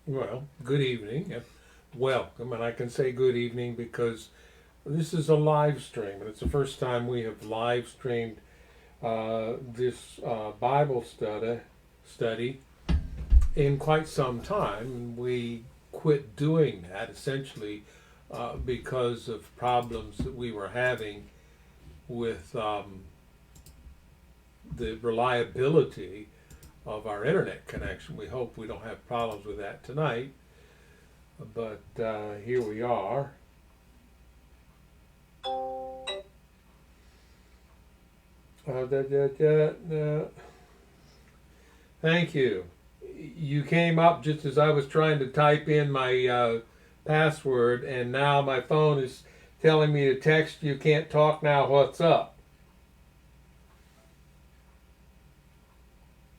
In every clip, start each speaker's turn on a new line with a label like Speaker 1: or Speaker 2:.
Speaker 1: Well, good evening and welcome. And I can say good evening because this is a live stream, and it's the first time we have live streamed this Bible study in quite some time. And we quit doing that essentially because of problems that we were having with the reliability of our internet connection. We hope we don't have problems with that tonight. But here we are. Da, da, da, da. Thank you. You came up just as I was trying to type in my password, and now my phone is telling me to text you. Can't talk now. What's up?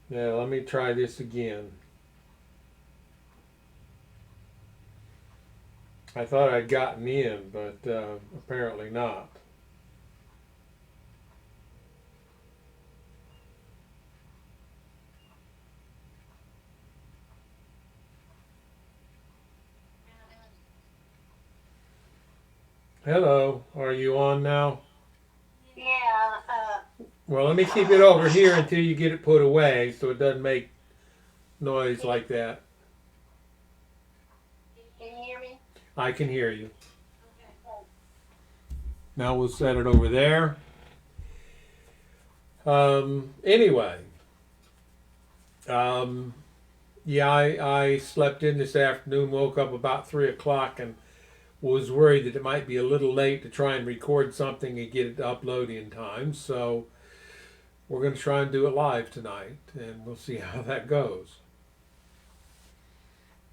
Speaker 1: Yeah, let me try this again. I thought I'd gotten in, but apparently not. Hello, are you on now?
Speaker 2: Yeah,
Speaker 1: Well, let me keep it over here until you get it put away so it doesn't make noise like that.
Speaker 2: can you hear me?
Speaker 1: I can hear you.
Speaker 2: Okay.
Speaker 1: Now we'll set it over there. Anyway, um, yeah, I slept in this afternoon, woke up about 3 o'clock, and was worried that it might be a little late to try and record something and get it to upload in time. So we're going to try and do it live tonight, and we'll see how that goes.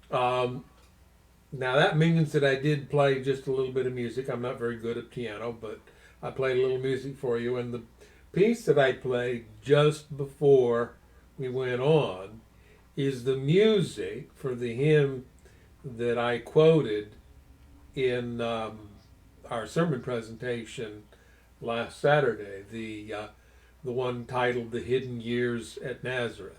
Speaker 1: Um, Now that means that I did play just a little bit of music. I'm not very good at piano, but I played a little music for you. And the piece that I played just before we went on is the music for the hymn that I quoted in our sermon presentation last Saturday, the one titled "The Hidden Years at Nazareth."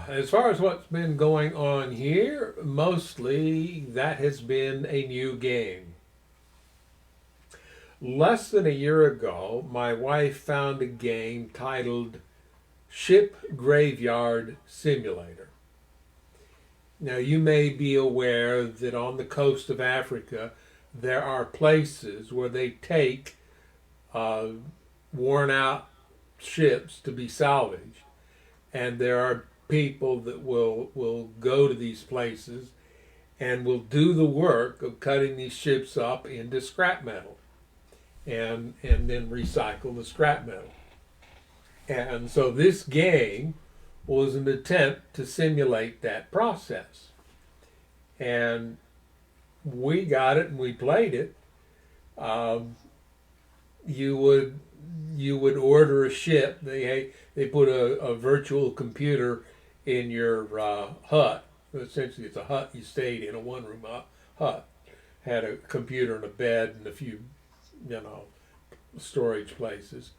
Speaker 1: As far as what's been going on here, mostly that has been a new game. Less than a year ago, my wife found a game titled Ship Graveyard Simulator. Now, you may be aware that on the coast of Africa, there are places where they take uh, worn out ships to be salvaged, and there are people that will go to these places and will do the work of cutting these ships up into scrap metal and then recycle the scrap metal. And so this game was an attempt to simulate that process. And we got it and we played it. Um, you would you would order a ship. They put a virtual computer in your hut. Essentially, it's a hut you stayed in, a one room hut. Had a computer and a bed and a few, you know, storage places.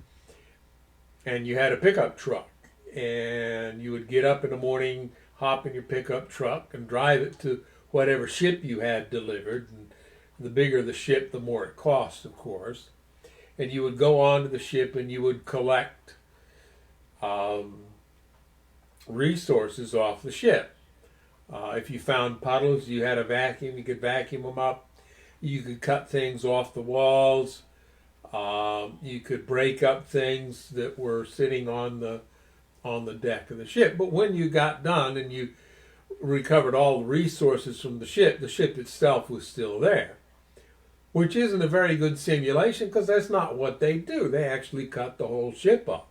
Speaker 1: And you had a pickup truck. And you would get up in the morning, hop in your pickup truck, and drive it to whatever ship you had delivered. And the bigger the ship, the more it cost, of course. And you would go onto the ship and you would collect um, resources off the ship. If you found puddles, you had a vacuum, you could vacuum them up. You could cut things off the walls. You could break up things that were sitting on the deck of the ship. But when you got done and you recovered all the resources from the ship itself was still there, which isn't a very good simulation because that's not what they do. They actually cut the whole ship up.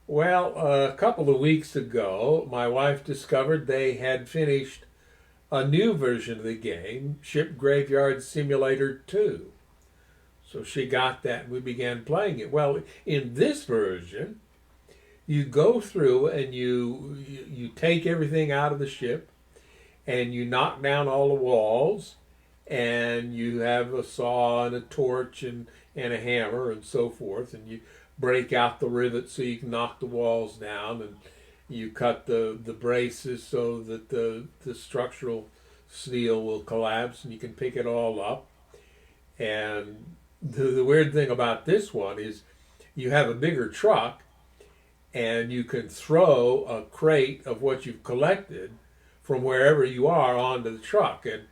Speaker 1: Well, a couple of weeks ago, my wife discovered they had finished a new version of the game, Ship Graveyard Simulator 2. So she got that and we began playing it. Well, in this version, you go through and you take everything out of the ship and you knock down all the walls and you have a saw and a torch and a hammer and so forth, and you break out the rivets so you can knock the walls down You cut the braces so that the structural steel will collapse and you can pick it all up. And the weird thing about this one is you have a bigger truck and you can throw a crate of what you've collected from wherever you are onto the truck. And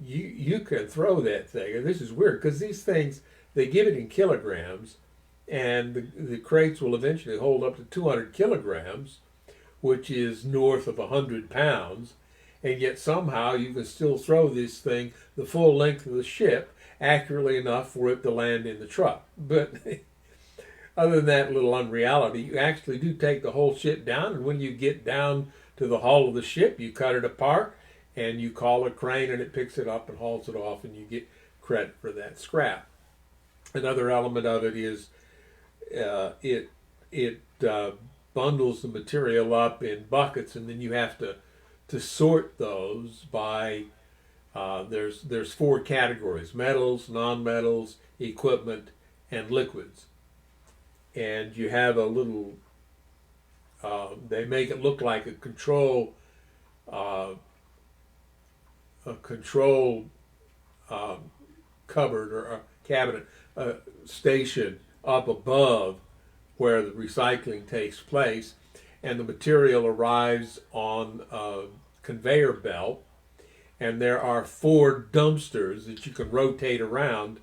Speaker 1: you can throw that thing. And this is weird because these things, they give it in kilograms, and the crates will eventually hold up to 200 kilograms, which is north of 100 pounds. And yet somehow you can still throw this thing the full length of the ship accurately enough for it to land in the truck. But other than that little unreality, you actually do take the whole ship down, and when you get down to the hull of the ship, you cut it apart, and you call a crane, and it picks it up and hauls it off, and you get credit for that scrap. Another element of it is it bundles the material up in buckets, and then you have to sort those by there's four categories: metals, non-metals, equipment, and liquids. And you have a little they make it look like a control cupboard or a cabinet station up above where the recycling takes place, and the material arrives on a conveyor belt, and there are four dumpsters that you can rotate around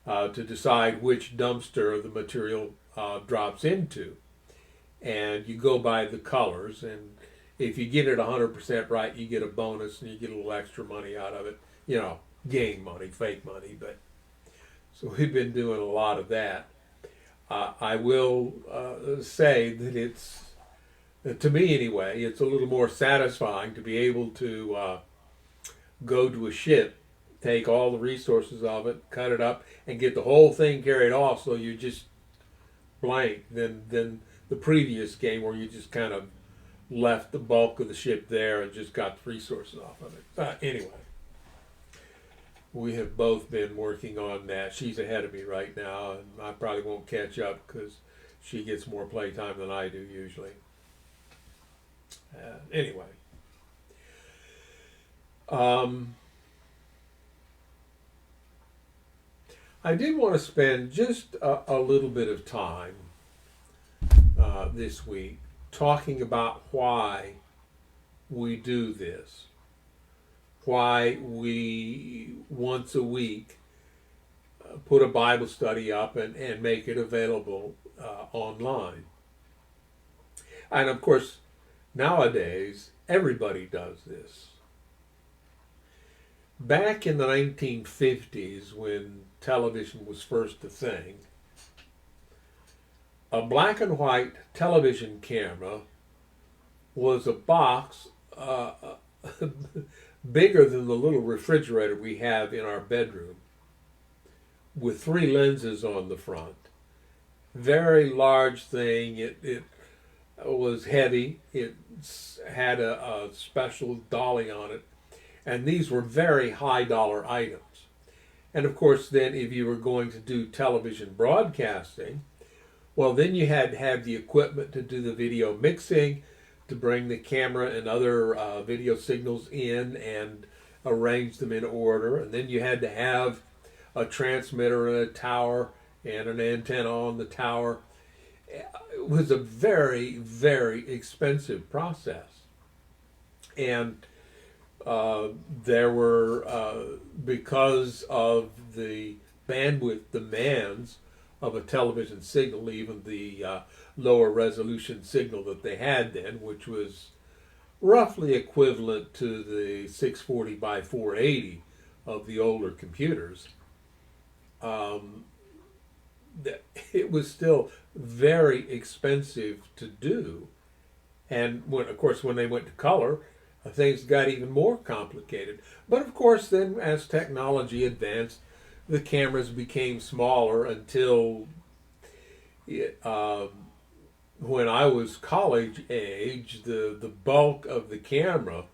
Speaker 1: to decide which dumpster the material drops into. And you go by the colors, and if you get it 100% right, you get a bonus and you get a little extra money out of it. You know, game money, fake money. But so we've been doing a lot of that. I will say that it's, to me anyway, it's a little more satisfying to be able to go to a ship, take all the resources of it, cut it up, and get the whole thing carried off, so you just blank than the previous game where you just kind of left the bulk of the ship there and just got the resources off of it. Anyway, we have both been working on that. She's ahead of me right now, and I probably won't catch up because she gets more playtime than I do usually. Anyway. I did want to spend just a little bit of time this week talking about why we do this, why we once a week put a Bible study up and make it available online. And of course, nowadays, everybody does this. Back in the 1950s, when television was first a thing, a black and white television camera was a box bigger than the little refrigerator we have in our bedroom, with three lenses on the front. Very large thing. It was heavy. It had a special dolly on it. And these were very high dollar items. And of course, then if you were going to do television broadcasting, well, then you had to have the equipment to do the video mixing, to bring the camera and other video signals in and arrange them in order. And then you had to have a transmitter and a tower and an antenna on the tower. It was a very, very expensive process. And there were, because of the bandwidth demands of a television signal, even the lower resolution signal that they had then, which was roughly equivalent to the 640 by 480 of the older computers, it was still very expensive to do. And when, of course, when they went to color, things got even more complicated. But of course, then as technology advanced, the cameras became smaller until when I was college age, the bulk of the camera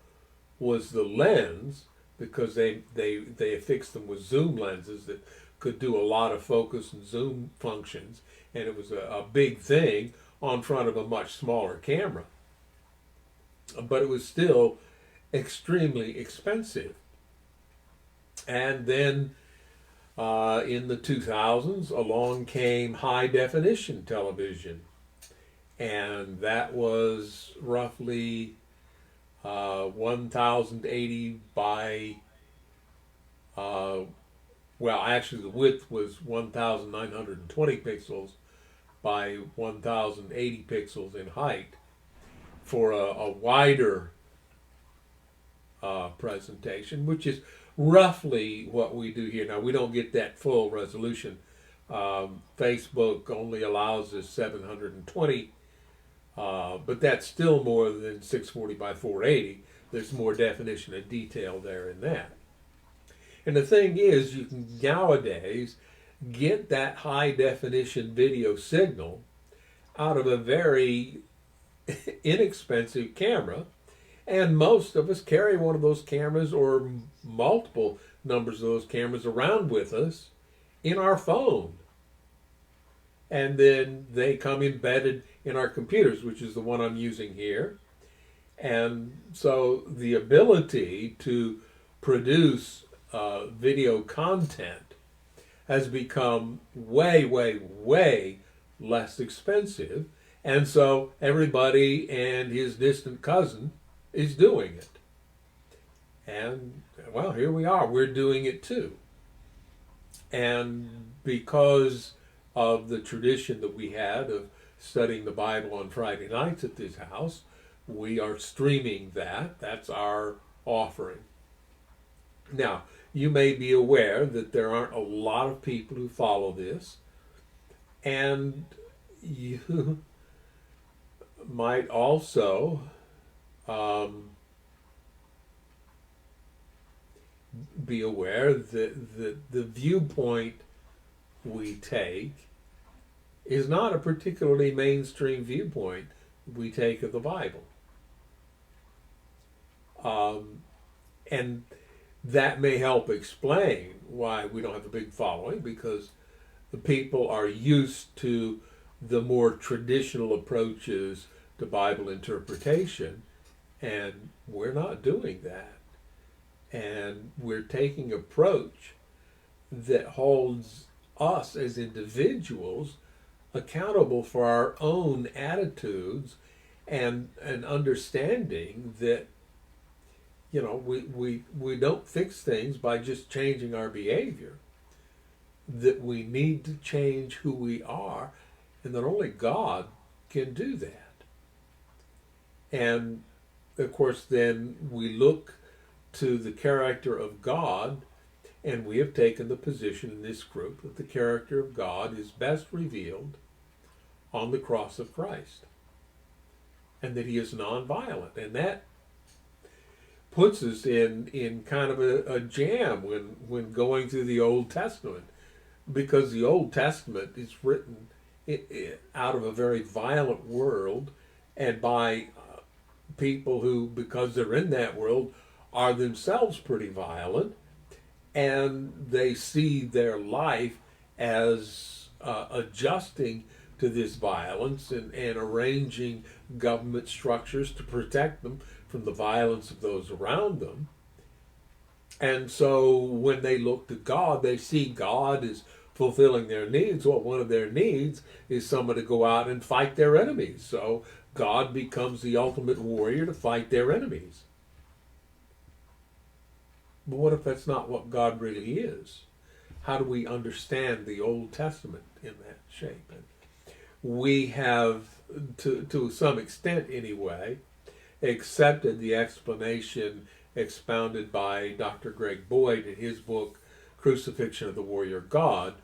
Speaker 1: was the lens, because they affixed them with zoom lenses that could do a lot of focus and zoom functions, and it was a big thing on front of a much smaller camera. but it was still extremely expensive. And then in the 2000s, along came high definition television, and that was roughly 1080 by well, actually the width was 1920 pixels by 1080 pixels in height for a wider presentation, which is roughly what we do here. Now, we don't get that full resolution. Facebook only allows us 720, but that's still more than 640 by 480. There's more definition and detail there in that. And the thing is, you can nowadays get that high definition video signal out of a very inexpensive camera. And most of us carry one of those cameras or multiple numbers of those cameras around with us in our phone. And then they come embedded in our computers, which is the one I'm using here. And so the ability to produce video content has become way, way, way less expensive. And so everybody and his distant cousin is doing it. And, well, here we are. We're doing it too. And because of the tradition that we had of studying the Bible on Friday nights at this house, we are streaming that. That's our offering. Now, you may be aware that there aren't a lot of people who follow this, and you might also be aware that the viewpoint we take is not a particularly mainstream viewpoint we take of the Bible. And that may help explain why we don't have a big following, because the people are used to the more traditional approaches to Bible interpretation, and we're not doing that. And we're taking an approach that holds us as individuals accountable for our own attitudes and an understanding that, you know, we don't fix things by just changing our behavior, that we need to change who we are, and that only God can do that. And of course, then we look to the character of God, and we have taken the position in this group that the character of God is best revealed on the cross of Christ, and that he is nonviolent. And that puts us in kind of a jam when going through the Old Testament, because the Old Testament is written out of a very violent world and by people who, because they're in that world, are themselves pretty violent, and they see their life as adjusting to this violence and arranging government structures to protect them from the violence of those around them. And so when they look to God, they see God as fulfilling their needs. Well, one of their needs is someone to go out and fight their enemies. So God becomes the ultimate warrior to fight their enemies. But what if that's not what God really is? How do we understand the Old Testament in that shape? And we have, to some extent anyway, accepted the explanation expounded by Dr. Greg Boyd in his book, Crucifixion of the Warrior God,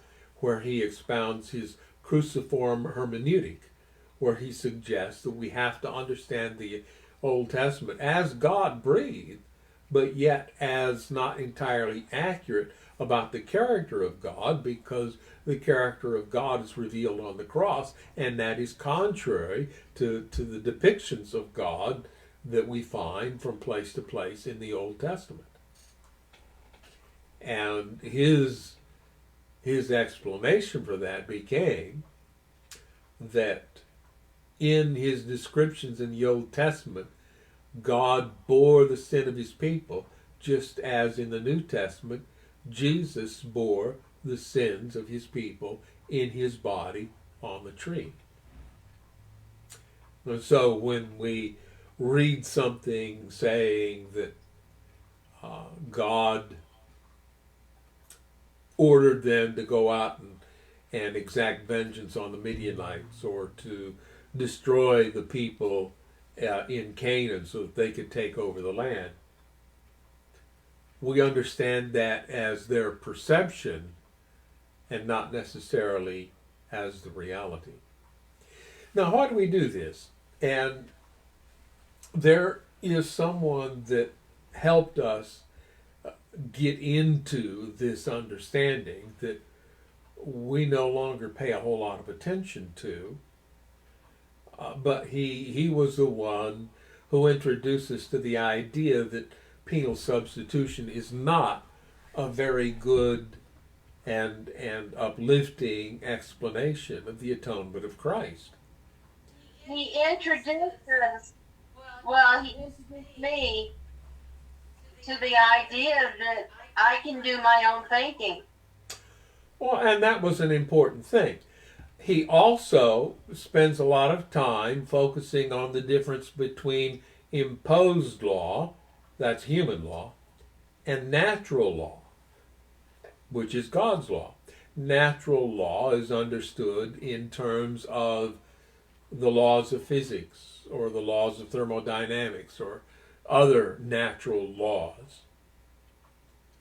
Speaker 1: where he expounds his cruciform hermeneutic, where he suggests that we have to understand the Old Testament as God breathed, but yet as not entirely accurate about the character of God, because the character of God is revealed on the cross, and that is contrary to the depictions of God that we find from place to place in the Old Testament. And his explanation for that became that in his descriptions in the Old Testament, God bore the sin of his people, just as in the New Testament, Jesus bore the sins of his people in his body on the tree. And so when we read something saying that God ordered them to go out and exact vengeance on the Midianites, or to destroy the people in Canaan so that they could take over the land, we understand that as their perception and not necessarily as the reality. Now, how do we do this? And there is someone that helped us get into this understanding that we no longer pay a whole lot of attention to, but he was the one who introduced us to the idea that penal substitution is not a very good and uplifting explanation of the atonement of Christ.
Speaker 2: He introduced us, well, he introduced me to the idea that I can do my own thinking.
Speaker 1: Well, and that was an important thing. He also spends a lot of time focusing on the difference between imposed law, that's human law, and natural law, which is God's law. Natural law is understood in terms of the laws of physics or the laws of thermodynamics or other natural laws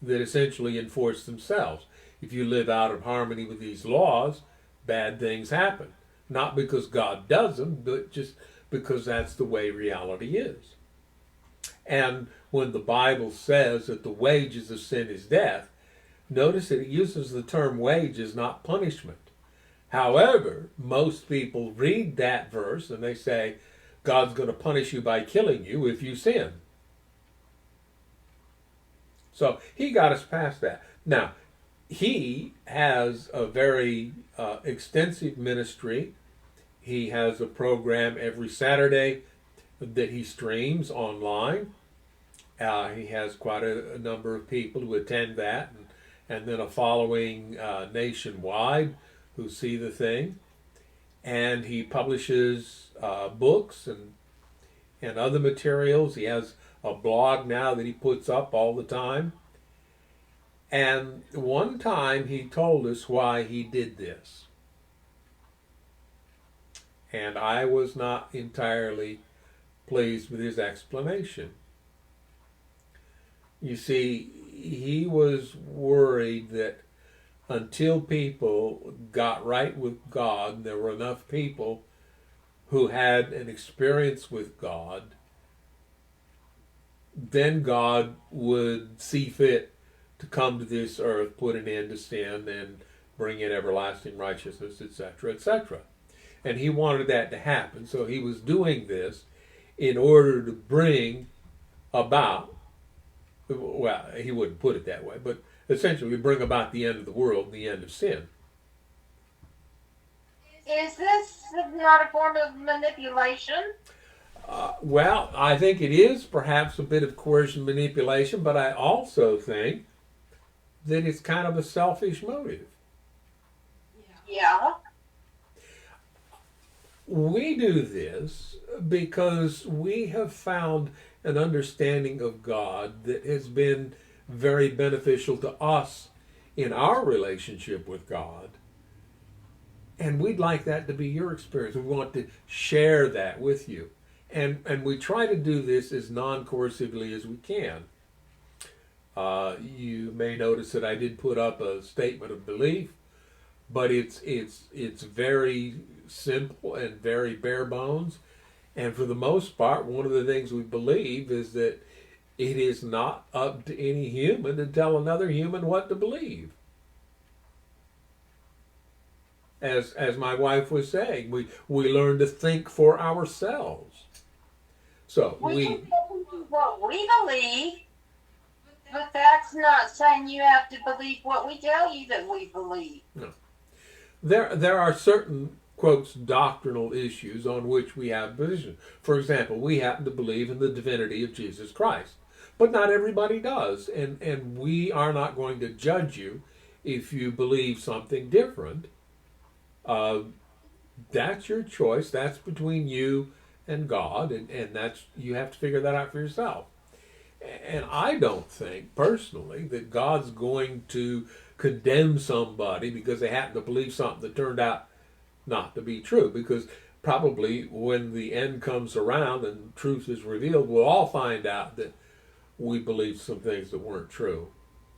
Speaker 1: that essentially enforce themselves. If you live out of harmony with these laws, bad things happen. Not because God does them, but just because that's the way reality is. And when the Bible says that the wages of sin is death, notice that it uses the term wages, not punishment. However, most people read that verse and they say, God's going to punish you by killing you if you sin. So he got us past that. Now, he has a very extensive ministry. He has a program every Saturday that he streams online. He has quite a number of people who attend that, and then a following nationwide who see the thing. And he publishes books and other materials. He has a blog now that he puts up all the time. And one time he told us why he did this. And I was not entirely pleased with his explanation. You see, he was worried that until people got right with God, and there were enough people who had an experience with God, then God would see fit to come to this earth, put an end to sin, and bring in everlasting righteousness, etc., etc. And he wanted that to happen, so he was doing this in order to bring about, well, he wouldn't put it that way, but essentially bring about the end of the world and the end of sin.
Speaker 2: Is this not a form of manipulation?
Speaker 1: Well, I think it is perhaps a bit of coercion manipulation, but I also think that it's kind of a selfish motive.
Speaker 2: Yeah.
Speaker 1: We do this because we have found an understanding of God that has been very beneficial to us in our relationship with God. And we'd like that to be your experience. We want to share that with you. And we try to do this as non-coercively as we can. You may notice that I did put up a statement of belief, but it's very simple and very bare bones. And for the most part, one of the things we believe is that it is not up to any human to tell another human what to believe. As my wife was saying, we learn to think for ourselves. So
Speaker 2: We can believe what we believe, but that's not saying you have to believe what we tell you that we believe.
Speaker 1: no. There are certain quotes doctrinal issues on which we have position. For example, we happen to believe in the divinity of Jesus Christ, but not everybody does, and we are not going to judge you if you believe something different. That's your choice. That's between you and God, and that's, you have to figure that out for yourself. And I don't think personally that God's going to condemn somebody because they happen to believe something that turned out not to be true, because probably when the end comes around and truth is revealed, we'll all find out that we believed some things that weren't true.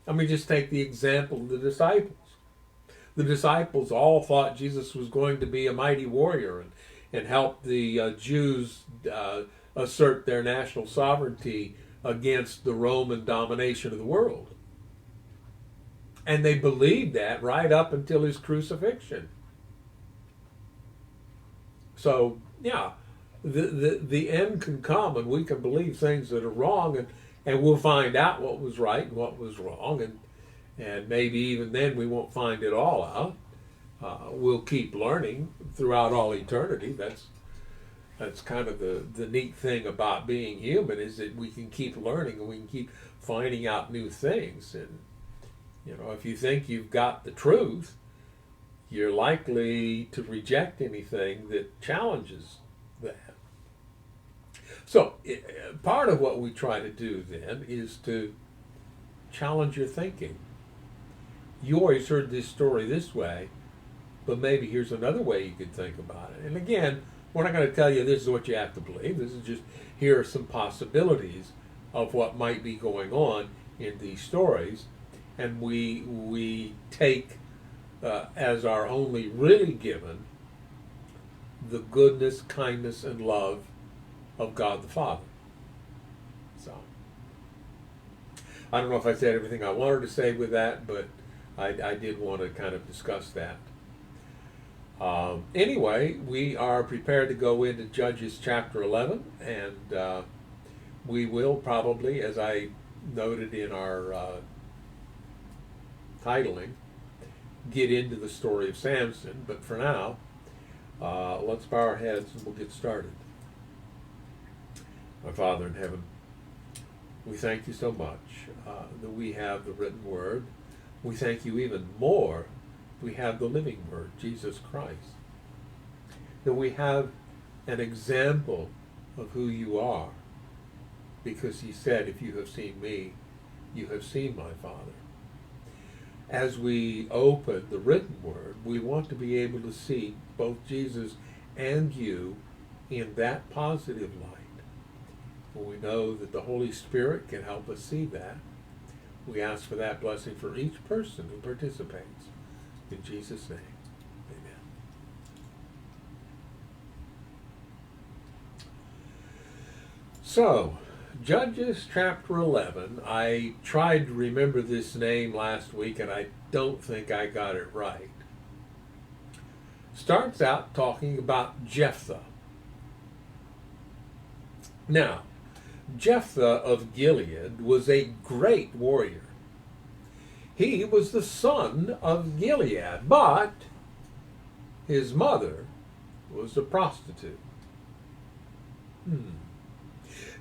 Speaker 1: I mean, just take the example of the disciples. The disciples all thought Jesus was going to be a mighty warrior and help the Jews assert their national sovereignty against the Roman domination of the world. And they believed that right up until his crucifixion. So, yeah, the end can come and we can believe things that are wrong, and we'll find out what was right and what was wrong, and maybe even then we won't find it all out. We'll keep learning throughout all eternity. That's kind of the neat thing about being human, is that we can keep learning and we can keep finding out new things. And, you know, if you think you've got the truth, you're likely to reject anything that challenges that. So part of what we try to do then is to challenge your thinking. You always heard this story this way, but maybe here's another way you could think about it. And again, we're not going to tell you this is what you have to believe. This is just, here are some possibilities of what might be going on in these stories. And we take as our only really given the goodness, kindness, and love of God the Father. So, I don't know if I said everything I wanted to say with that, but I did want to kind of discuss that. Anyway, we are prepared to go into Judges chapter 11, and we will probably, as I noted in our titling, get into the story of Samson. But for now, let's bow our heads and we'll get started. Our Father in heaven, we thank you so much that we have the written word. We thank you even more we have the living word, Jesus Christ. That we have an example of who you are, because he said, if you have seen me, you have seen my Father. As we open the written word, we want to be able to see both Jesus and you in that positive light. We know that the Holy Spirit can help us see that. We ask for that blessing for each person who participates. In Jesus' name, amen. So, Judges chapter 11. I tried to remember this name last week, and I don't think I got it right. Starts out talking about Jephtha. Now, Jephtha of Gilead was a great warrior. He was the son of Gilead, but his mother was a prostitute.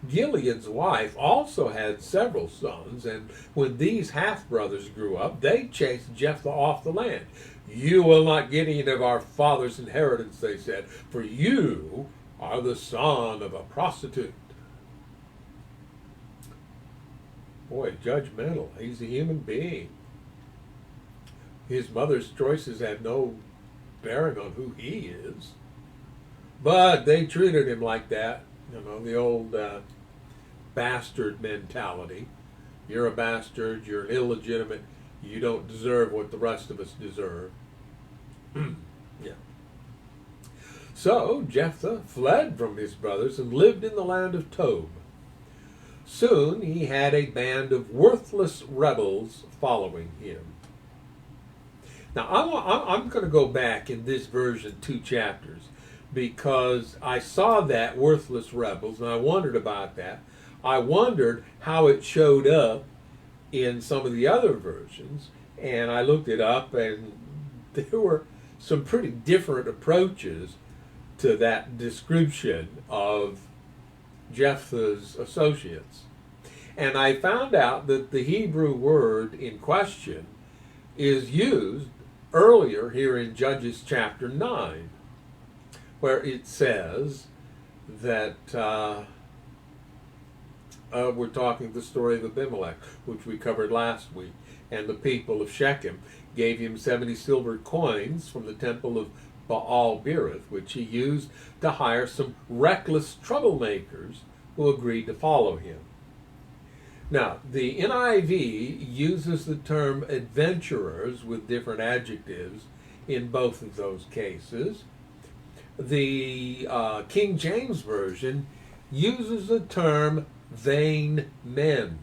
Speaker 1: Gilead's wife also had several sons, and when these half-brothers grew up, they chased Jephtha off the land. You will not get any of our father's inheritance, they said, for you are the son of a prostitute. Boy, judgmental. He's a human being. His mother's choices had no bearing on who he is. But they treated him like that. You know, the old bastard mentality. You're a bastard, you're an illegitimate, you don't deserve what the rest of us deserve. Yeah. So Jephtha fled from his brothers and lived in the land of Tob. Soon he had a band of worthless rebels following him. Now I'm going to go back in this version 2 chapters, because I saw that worthless rebels and I wondered about that. I wondered how it showed up in some of the other versions, and I looked it up, and there were some pretty different approaches to that description of Jephthah's associates. And I found out that the Hebrew word in question is used earlier here in Judges chapter 9, where it says that we're talking the story of Abimelech, which we covered last week. And the people of Shechem gave him 70 silver coins from the temple of Baal-Berith, which he used to hire some reckless troublemakers who agreed to follow him. Now, the NIV uses the term adventurers with different adjectives in both of those cases. The King James Version uses the term vain men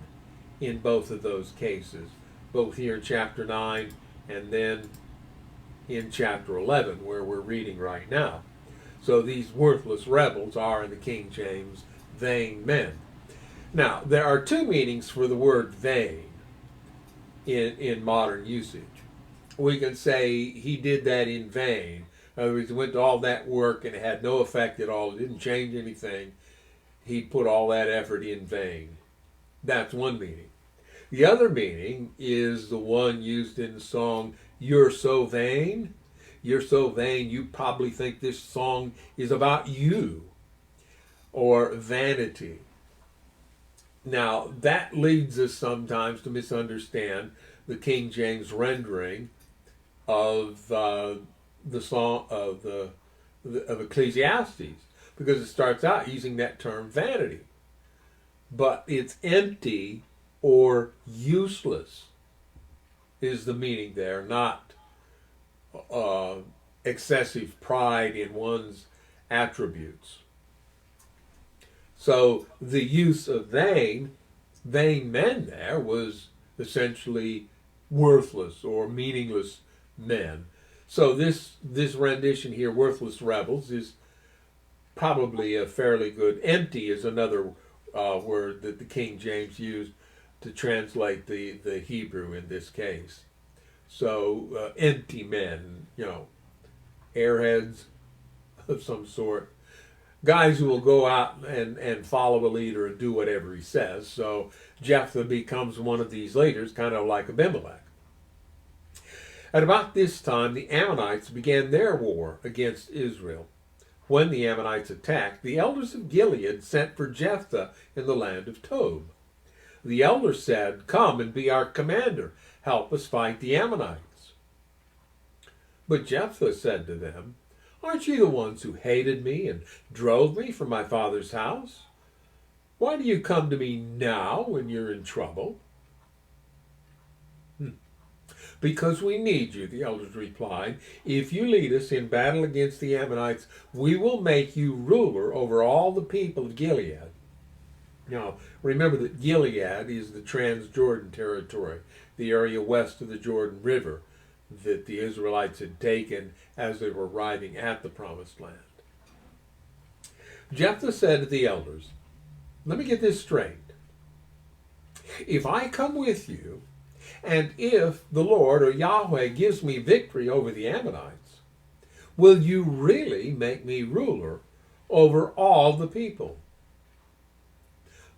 Speaker 1: in both of those cases, both here in chapter 9 and then in chapter 11, where we're reading right now. So these worthless rebels are, in the King James, vain men. Now, there are two meanings for the word vain in modern usage. We can say he did that in vain. In other words, he went to all that work and it had no effect at all. It didn't change anything. He put all that effort in vain. That's one meaning. The other meaning is the one used in the song, "You're So Vain." You're so vain, you probably think this song is about you, or vanity. Now, that leads us sometimes to misunderstand the King James rendering of the song of Ecclesiastes, because it starts out using that term vanity, but it's empty or useless is the meaning there, not excessive pride in one's attributes. So the use of vain men there was essentially worthless or meaningless men. So this rendition here, worthless rebels, is probably a fairly good. Empty is another word that the King James used to translate the Hebrew in this case. So empty men, airheads of some sort. Guys who will go out and follow a leader and do whatever he says. So Jephtha becomes one of these leaders, kind of like Abimelech. At about this time, the Ammonites began their war against Israel. When the Ammonites attacked, the elders of Gilead sent for Jephtha in the land of Tob. The elders said, "Come and be our commander. Help us fight the Ammonites." But Jephtha said to them, "Aren't you the ones who hated me and drove me from my father's house? Why do you come to me now when you're in trouble?" "Because we need you," the elders replied. "If you lead us in battle against the Ammonites, we will make you ruler over all the people of Gilead." Now, remember that Gilead is the Transjordan territory, the area west of the Jordan River that the Israelites had taken as they were arriving at the Promised Land. Jephtha said to the elders, "Let me get this straight. If I come with you, and if the Lord or Yahweh gives me victory over the Ammonites, will you really make me ruler over all the people?"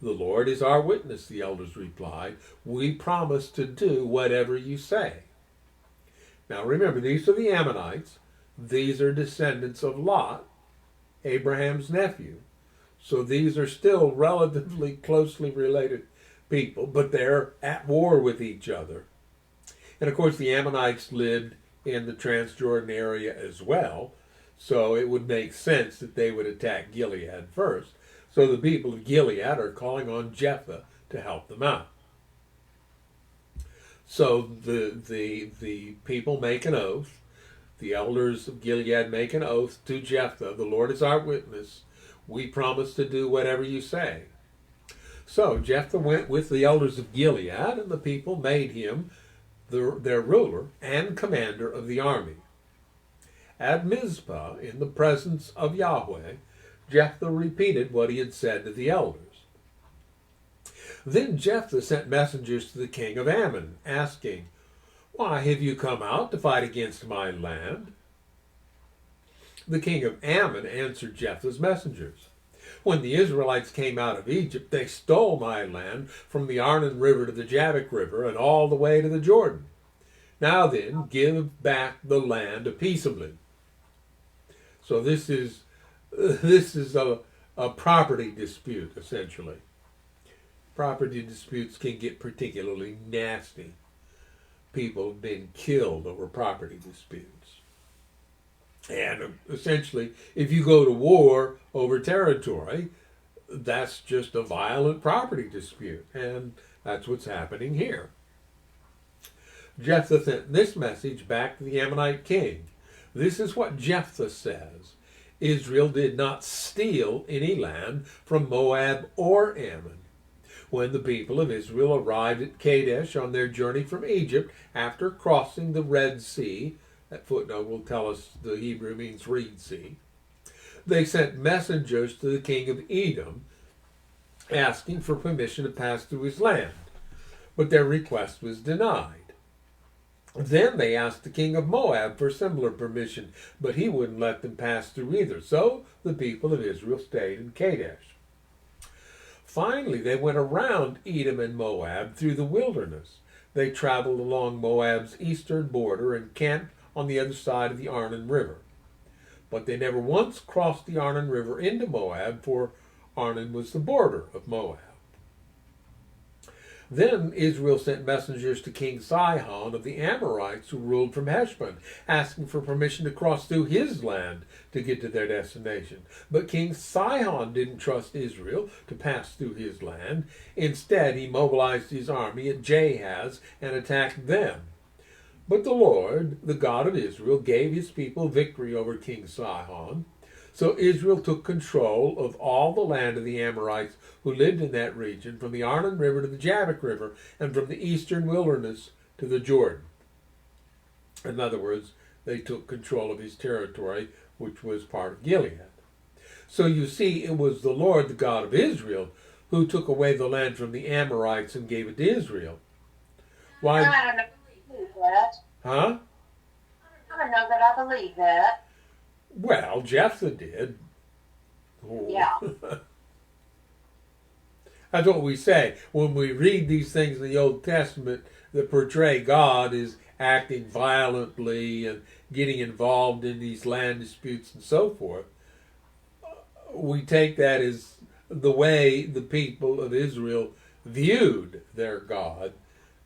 Speaker 1: "The Lord is our witness," the elders replied. "We promise to do whatever you say." Now remember, these are the Ammonites. These are descendants of Lot, Abraham's nephew. So these are still relatively closely related people, but they're at war with each other. And of course, the Ammonites lived in the Transjordan area as well, so it would make sense that they would attack Gilead first. So the people of Gilead are calling on Jephtha to help them out. So the people make an oath. The elders of Gilead make an oath to Jephtha. "The Lord is our witness. We promise to do whatever you say." So Jephtha went with the elders of Gilead, and the people made him their ruler and commander of the army. At Mizpah, in the presence of Yahweh, Jephtha repeated what he had said to the elders. Then Jephtha sent messengers to the king of Ammon, asking, "Why have you come out to fight against my land?" The king of Ammon answered Jephthah's messengers. When the Israelites came out of Egypt, they stole my land from the Arnon River to the Jabbok River and all the way to the Jordan. Now then, give back the land peaceably. So this is a property dispute, essentially. Property disputes can get particularly nasty. People have been killed over property disputes. And essentially, if you go to war over territory, that's just a violent property dispute. And that's what's happening here. Jephtha sent this message back to the Ammonite king. This is what Jephtha says. Israel did not steal any land from Moab or Ammon. When the people of Israel arrived at Kadesh on their journey from Egypt after crossing the Red Sea, that footnote will tell us the Hebrew means Reed Sea, they sent messengers to the king of Edom asking for permission to pass through his land, but their request was denied. Then they asked the king of Moab for similar permission, but he wouldn't let them pass through either. So the people of Israel stayed in Kadesh. Finally, they went around Edom and Moab through the wilderness. They traveled along Moab's eastern border and camped on the other side of the Arnon River. But they never once crossed the Arnon River into Moab, for Arnon was the border of Moab. Then Israel sent messengers to King Sihon of the Amorites, who ruled from Heshbon, asking for permission to cross through his land to get to their destination. But King Sihon didn't trust Israel to pass through his land. Instead, he mobilized his army at Jahaz and attacked them. But the Lord, the God of Israel, gave his people victory over King Sihon. So Israel took control of all the land of the Amorites who lived in that region, from the Arnon River to the Jabbok River, and from the eastern wilderness to the Jordan. In other words, they took control of his territory, which was part of Gilead. So you see, it was the Lord, the God of Israel, who took away the land from the Amorites and gave it to Israel. Why?
Speaker 2: I don't know if I believe that.
Speaker 1: Huh?
Speaker 2: I don't know that I believe that.
Speaker 1: Well, Jephtha did. Oh.
Speaker 2: Yeah.
Speaker 1: That's what we say when we read these things in the Old Testament that portray God as acting violently and getting involved in these land disputes and so forth. We take that as the way the people of Israel viewed their God,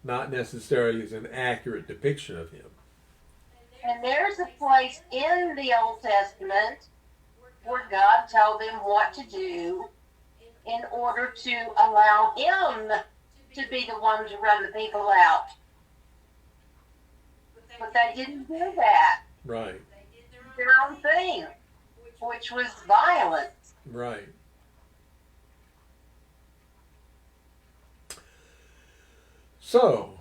Speaker 1: not necessarily as an accurate depiction of him.
Speaker 2: And there's a place in the Old Testament where God told them what to do in order to allow him to be the one to run the people out. But they didn't do that.
Speaker 1: Right.
Speaker 2: They did their own thing, which was violent.
Speaker 1: Right. So,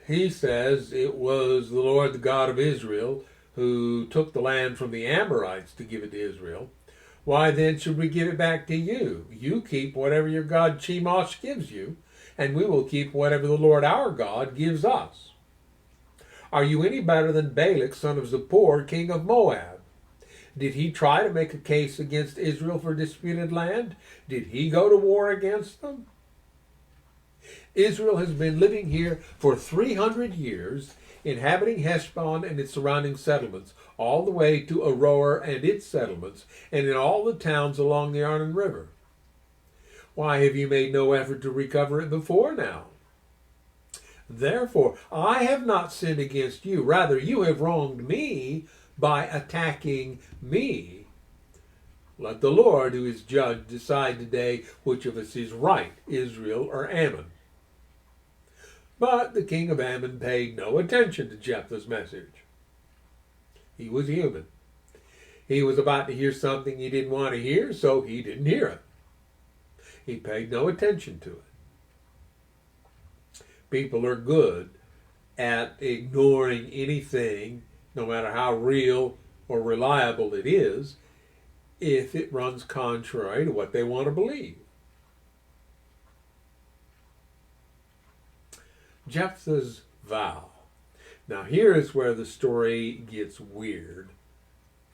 Speaker 1: he says it was the Lord, the God of Israel, who took the land from the Amorites to give it to Israel. Why then should we give it back to you? You keep whatever your God Chemosh gives you, and we will keep whatever the Lord our God gives us. Are you any better than Balak, son of Zippor, king of Moab? Did he try to make a case against Israel for disputed land? Did he go to war against them? Israel has been living here for 300 years, inhabiting Heshbon and its surrounding settlements, all the way to Aroer and its settlements, and in all the towns along the Arnon River. Why have you made no effort to recover it before now? Therefore, I have not sinned against you. Rather, you have wronged me by attacking me. Let the Lord, who is judge, decide today which of us is right, Israel or Ammon. But the king of Ammon paid no attention to Jephtha's message. He was human. He was about to hear something he didn't want to hear, so he didn't hear it. He paid no attention to it. People are good at ignoring anything, no matter how real or reliable it is, if it runs contrary to what they want to believe. Jephthah's vow. Now here is where the story gets weird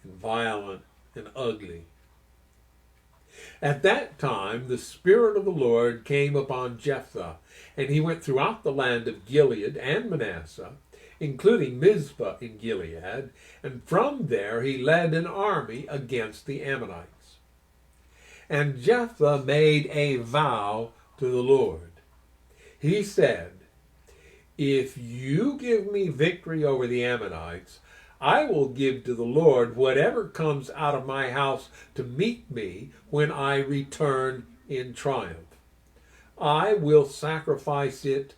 Speaker 1: and violent and ugly. At that time the Spirit of the Lord came upon Jephtha, and he went throughout the land of Gilead and Manasseh, including Mizpah in Gilead, and from there he led an army against the Ammonites. And Jephtha made a vow to the Lord. He said, "If you give me victory over the Ammonites, I will give to the Lord whatever comes out of my house to meet me when I return in triumph. I will sacrifice it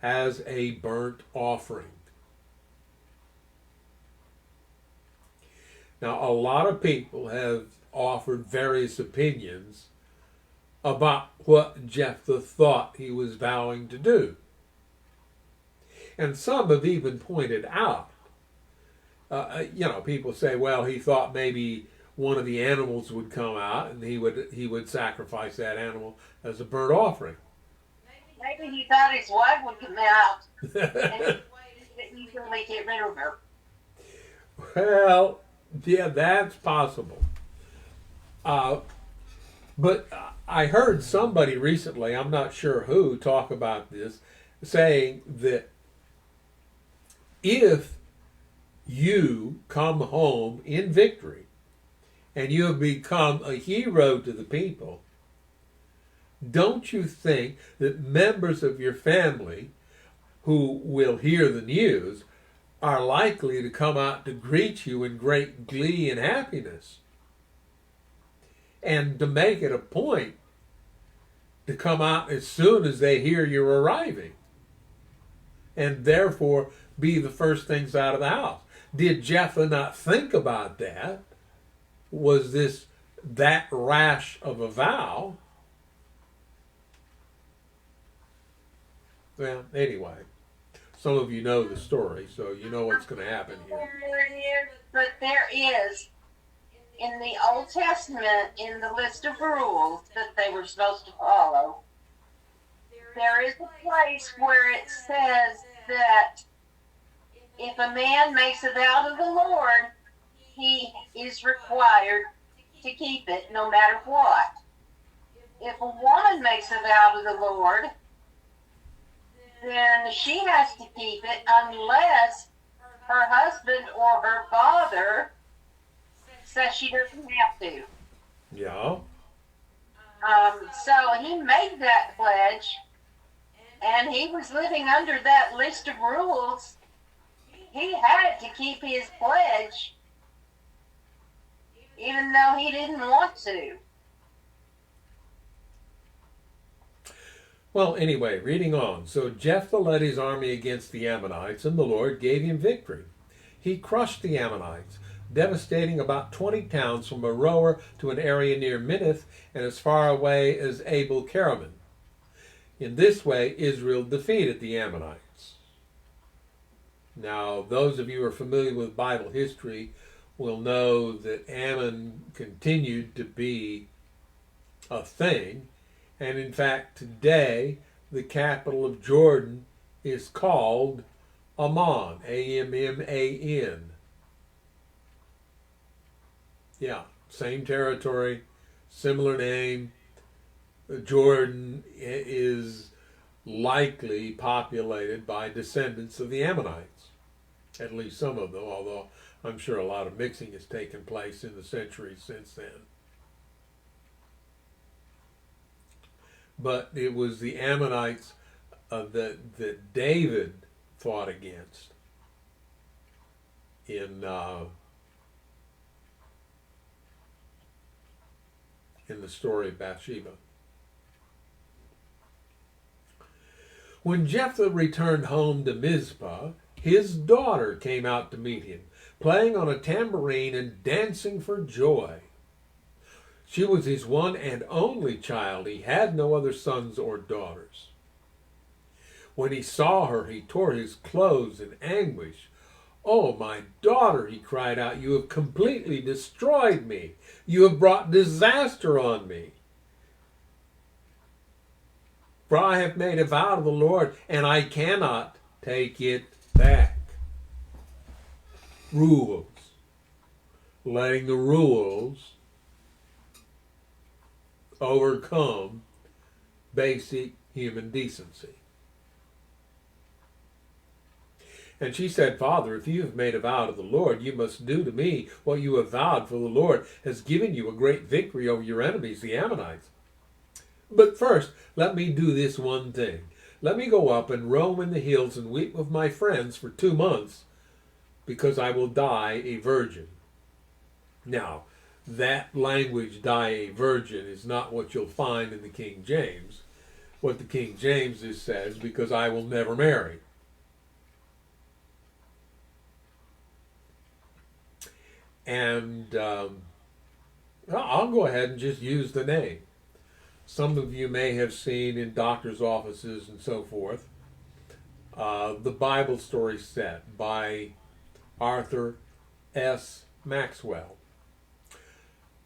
Speaker 1: as a burnt offering." Now, a lot of people have offered various opinions about what Jephtha thought he was vowing to do. And some have even pointed out, people say, well, he thought maybe one of the animals would come out and he would sacrifice that animal as a burnt offering.
Speaker 2: Maybe he thought his wife would come out and he's going to get rid of her.
Speaker 1: Well, yeah, that's possible. But I heard somebody recently, I'm not sure who, talk about this, saying that if you come home in victory and you have become a hero to the people, don't you think that members of your family who will hear the news are likely to come out to greet you in great glee and happiness, and to make it a point to come out as soon as they hear you're arriving, and therefore be the first things out of the house? Did Jephtha not think about that? Was this that rash of a vow? Well, anyway, some of you know the story, so you know what's going to happen here.
Speaker 2: But there is, in the Old Testament, in the list of rules that they were supposed to follow, there is a place where it says that if a man makes a vow to the Lord, he is required to keep it no matter what. If a woman makes a vow to the Lord, then she has to keep it unless her husband or her father says she doesn't have to.
Speaker 1: Yeah.
Speaker 2: So he made that pledge, and he was living under that list of rules. He had to keep his pledge, even though he didn't want to.
Speaker 1: Well, anyway, reading on. So Jephtha led his army against the Ammonites, and the Lord gave him victory. He crushed the Ammonites, devastating about 20 towns from Aroer to an area near Minnith and as far away as Abel-Keramim. In this way, Israel defeated the Ammonites. Now, those of you who are familiar with Bible history will know that Ammon continued to be a thing. And in fact, today, the capital of Jordan is called Amman, A-M-M-A-N. Yeah, same territory, similar name. Jordan is likely populated by descendants of the Ammonites, at least some of them, although I'm sure a lot of mixing has taken place in the centuries since then. But it was the Ammonites that David fought against in the story of Bathsheba. When Jephtha returned home to Mizpah, his daughter came out to meet him, playing on a tambourine and dancing for joy. She was his one and only child. He had no other sons or daughters. When he saw her, he tore his clothes in anguish. "Oh, my daughter," he cried out, "you have completely destroyed me. You have brought disaster on me. For I have made a vow to the Lord, and I cannot take it back." Rules. letting the rules overcome basic human decency. And she said, Father, if you have made a vow to the Lord, you must do to me what you have vowed, for the Lord has given you a great victory over your enemies, the Ammonites. But first, let me do this one thing. Let me go up and roam in the hills and weep with my friends for 2 months, because I will die a virgin. Now, that language, die a virgin, is not what you'll find in the King James. What the King James says, because I will never marry. And I'll go ahead and just use the name. Some of you may have seen in doctor's offices and so forth, the Bible story set by Arthur S. Maxwell.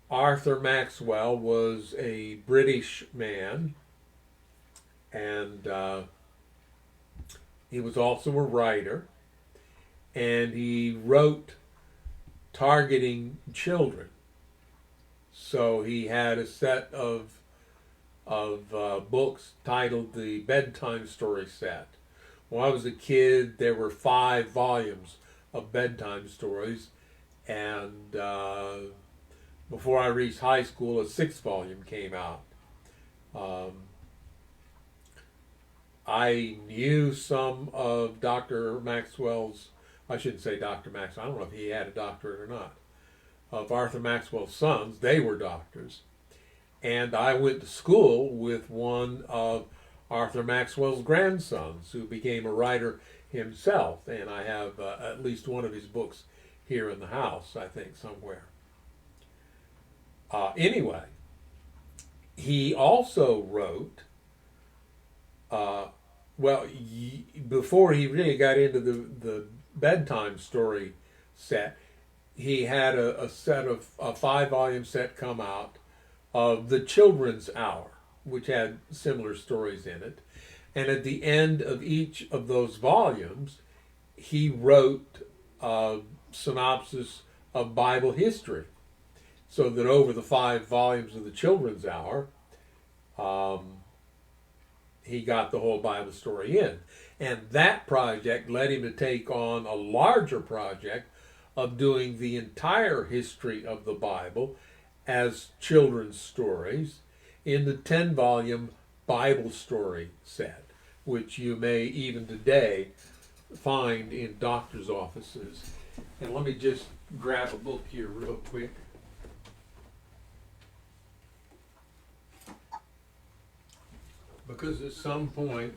Speaker 1: Arthur Maxwell was a British man, and he was also a writer, and he wrote targeting children. So he had a set of books titled the Bedtime Story Set. When I was a kid, there were 5 volumes of bedtime stories, and before I reached high school, a 6th volume came out. I knew some of Dr. Maxwell's, I shouldn't say Dr. Maxwell, I don't know if he had a doctorate or not, of Arthur Maxwell's sons. They were doctors. And I went to school with one of Arthur Maxwell's grandsons, who became a writer himself. And I have at least one of his books here in the house, I think, somewhere. Anyway, he also wrote, before he really got into the bedtime story set, he had a set of a 5-volume set come out of The Children's Hour, which had similar stories in it. And at the end of each of those volumes, he wrote a synopsis of Bible history, so that over the 5 volumes of The Children's Hour, he got the whole Bible story in. And that project led him to take on a larger project of doing the entire history of the Bible as children's stories in the 10-volume Bible story set, which you may even today find in doctor's offices. And let me just grab a book here real quick. Because at some point,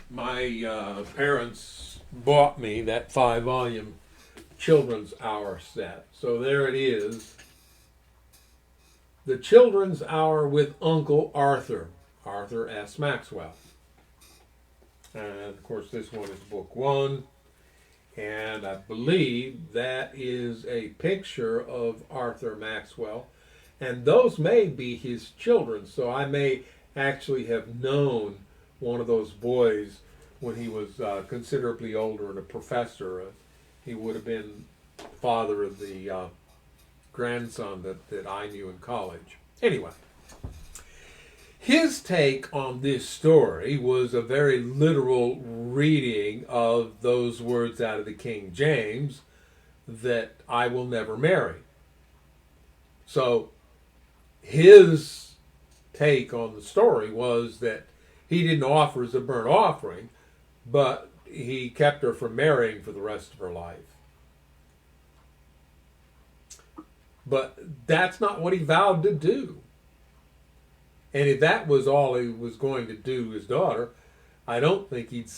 Speaker 1: my parents bought me that 5-volume Children's Hour set. So there it is. The Children's Hour with Uncle Arthur, Arthur S. Maxwell. And of course, this one is book 1. And I believe that is a picture of Arthur Maxwell. And those may be his children. So I may actually have known one of those boys when he was considerably older and a professor. He would have been father of the grandson that I knew in college. Anyway, his take on this story was a very literal reading of those words out of the King James, that I will never marry. So his take on the story was that he didn't offer as a burnt offering, but he kept her from marrying for the rest of her life. But that's not what he vowed to do. And if that was all he was going to do his daughter, I don't think he'd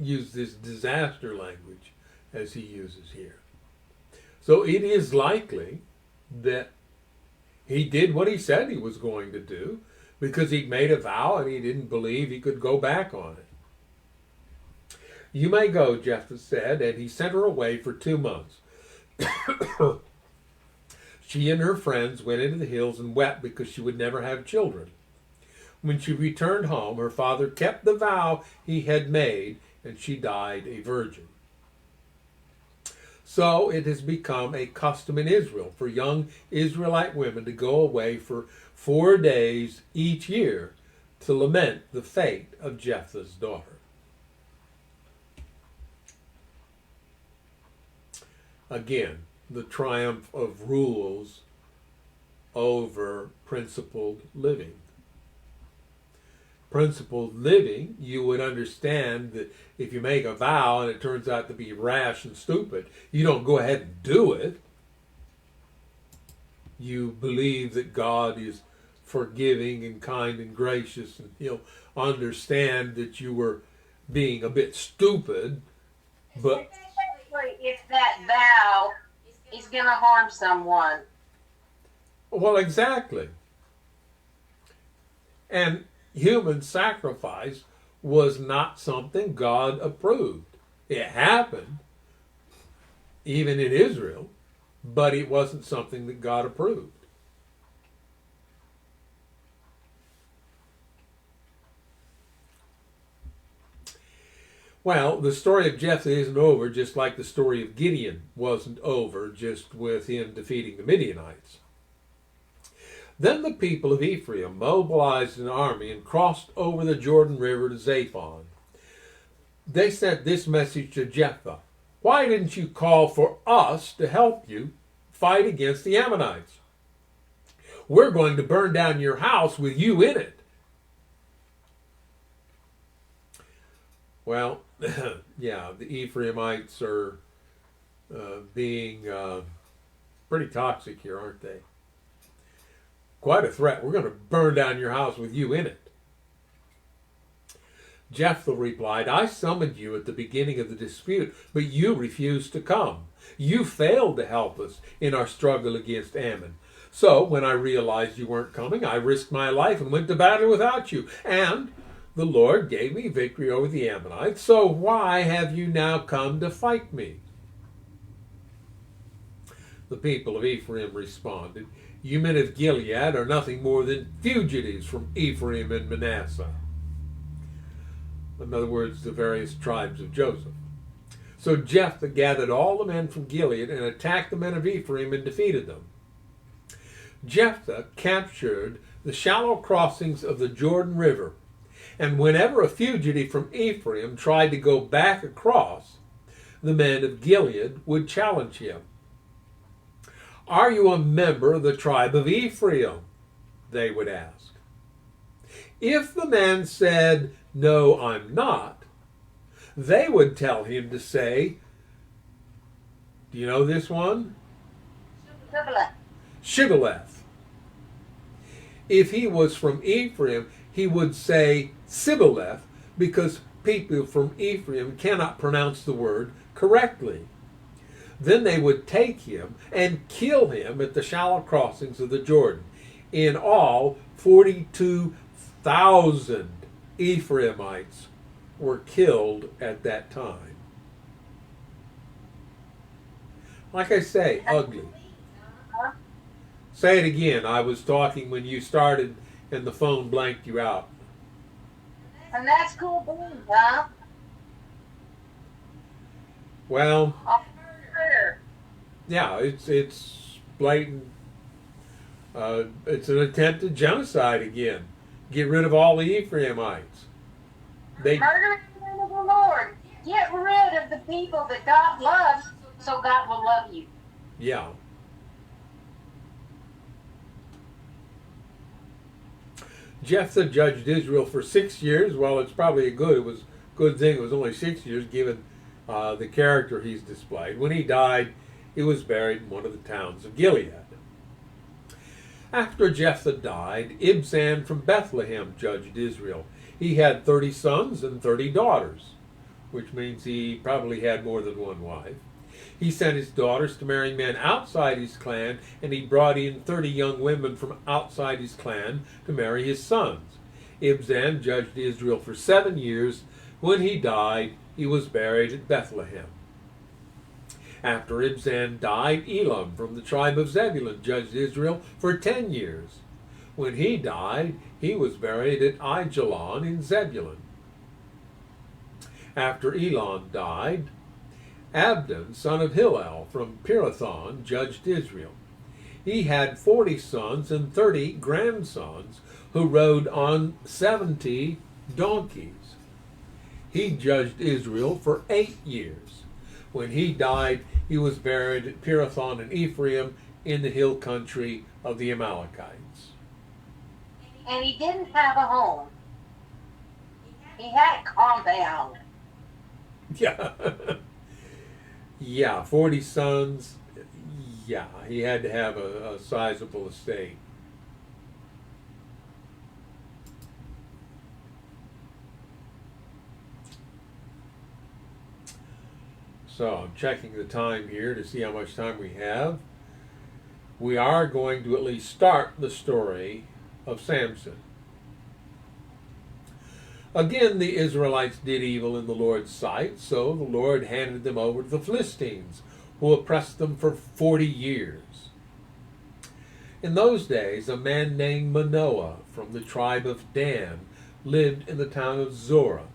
Speaker 1: use this disaster language as he uses here. So it is likely that he did what he said he was going to do, because he'd made a vow and he didn't believe he could go back on it. You may go, Jephtha said, and he sent her away for 2 months. She and her friends went into the hills and wept because she would never have children. When she returned home, her father kept the vow he had made, and she died a virgin. So it has become a custom in Israel for young Israelite women to go away for 4 days each year to lament the fate of Jephthah's daughter. Again, the triumph of rules over principled living. Principled living, you would understand that if you make a vow and it turns out to be rash and stupid, you don't go ahead and do it. You believe that God is forgiving and kind and gracious, and He'll understand that you were being a bit stupid, but
Speaker 2: especially if that vow is going to harm someone.
Speaker 1: well, exactly. And human sacrifice was not something God approved. It happened, even in Israel, but it wasn't something that God approved. Well, the story of Jephthah isn't over, just like the story of Gideon wasn't over just with him defeating the Midianites. Then the people of Ephraim mobilized an army and crossed over the Jordan River to Zaphon. They sent this message to Jephtha: "Why didn't you call for us to help you fight against the Ammonites? We're going to burn down your house with you in it." Well, yeah, the Ephraimites are being pretty toxic here, aren't they? Quite a threat. We're going to burn down your house with you in it. Jephtha replied, "I summoned you at the beginning of the dispute, but you refused to come. You failed to help us in our struggle against Ammon. So when I realized you weren't coming, I risked my life and went to battle without you. And the Lord gave me victory over the Ammonites. So why have you now come to fight me?" The people of Ephraim responded, "You men of Gilead are nothing more than fugitives from Ephraim and Manasseh." In other words, the various tribes of Joseph. So Jephtha gathered all the men from Gilead and attacked the men of Ephraim and defeated them. Jephtha captured the shallow crossings of the Jordan River, and whenever a fugitive from Ephraim tried to go back across, the men of Gilead would challenge him. "Are you a member of the tribe of Ephraim?" they would ask. If the man said, "No, I'm not," they would tell him to say, do you know this one? Shibboleth. If he was from Ephraim, he would say Sibboleth, because people from Ephraim cannot pronounce the word correctly. Then they would take him and kill him at the shallow crossings of the Jordan. In all, 42,000 Ephraimites were killed at that time. Like I say, ugly. Say it again. I was talking when you started and the phone blanked you out.
Speaker 2: And that's cool beans, huh?
Speaker 1: Well, yeah, it's blatant. It's an attempted genocide again. Get rid of all the Ephraimites.
Speaker 2: Murder in the name of the Lord. Get rid of the people that God loves, so God will love you.
Speaker 1: Yeah. Jephtha judged Israel for 6 years. Well, it was a good thing it was only 6 years, given the character he's displayed. When he died, he was buried in one of the towns of Gilead. After Jephtha died, Ibzan from Bethlehem judged Israel. He had 30 sons and 30 daughters, which means he probably had more than one wife. He sent his daughters to marry men outside his clan, and he brought in 30 young women from outside his clan to marry his sons. Ibzan judged Israel for 7 years. When he died, he was buried at Bethlehem. After Ibzan died, Elam from the tribe of Zebulun judged Israel for 10 years. When he died, he was buried at Aijalon in Zebulun. After Elon died, Abdon, son of Hillel, from Pirathon, judged Israel. He had 40 sons and 30 grandsons who rode on 70 donkeys. He judged Israel for 8 years. When he died, he was buried at Pirathon in Ephraim in the hill country of the Amalekites.
Speaker 2: And he didn't have a home. He had a compound.
Speaker 1: Yeah. Yeah, 40 sons. Yeah, he had to have a sizable estate. So I'm checking the time here to see how much time we have. We are going to at least start the story of Samson. Again, the Israelites did evil in the Lord's sight, so the Lord handed them over to the Philistines, who oppressed them for 40 years. In those days, a man named Manoah from the tribe of Dan lived in the town of Zorah.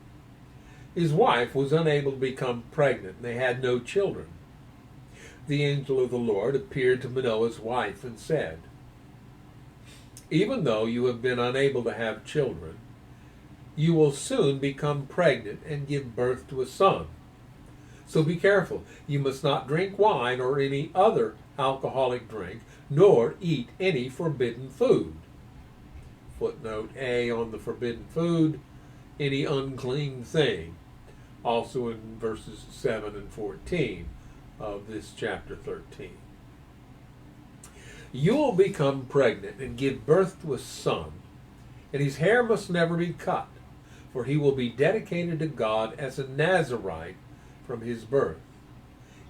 Speaker 1: His wife was unable to become pregnant, and they had no children. The angel of the Lord appeared to Manoah's wife and said, "Even though you have been unable to have children, you will soon become pregnant and give birth to a son. So be careful. You must not drink wine or any other alcoholic drink, nor eat any forbidden food." Footnote A on the forbidden food, any unclean thing. Also in verses 7 and 14 of this chapter 13. You will become pregnant and give birth to a son, and his hair must never be cut, for he will be dedicated to God as a Nazirite from his birth.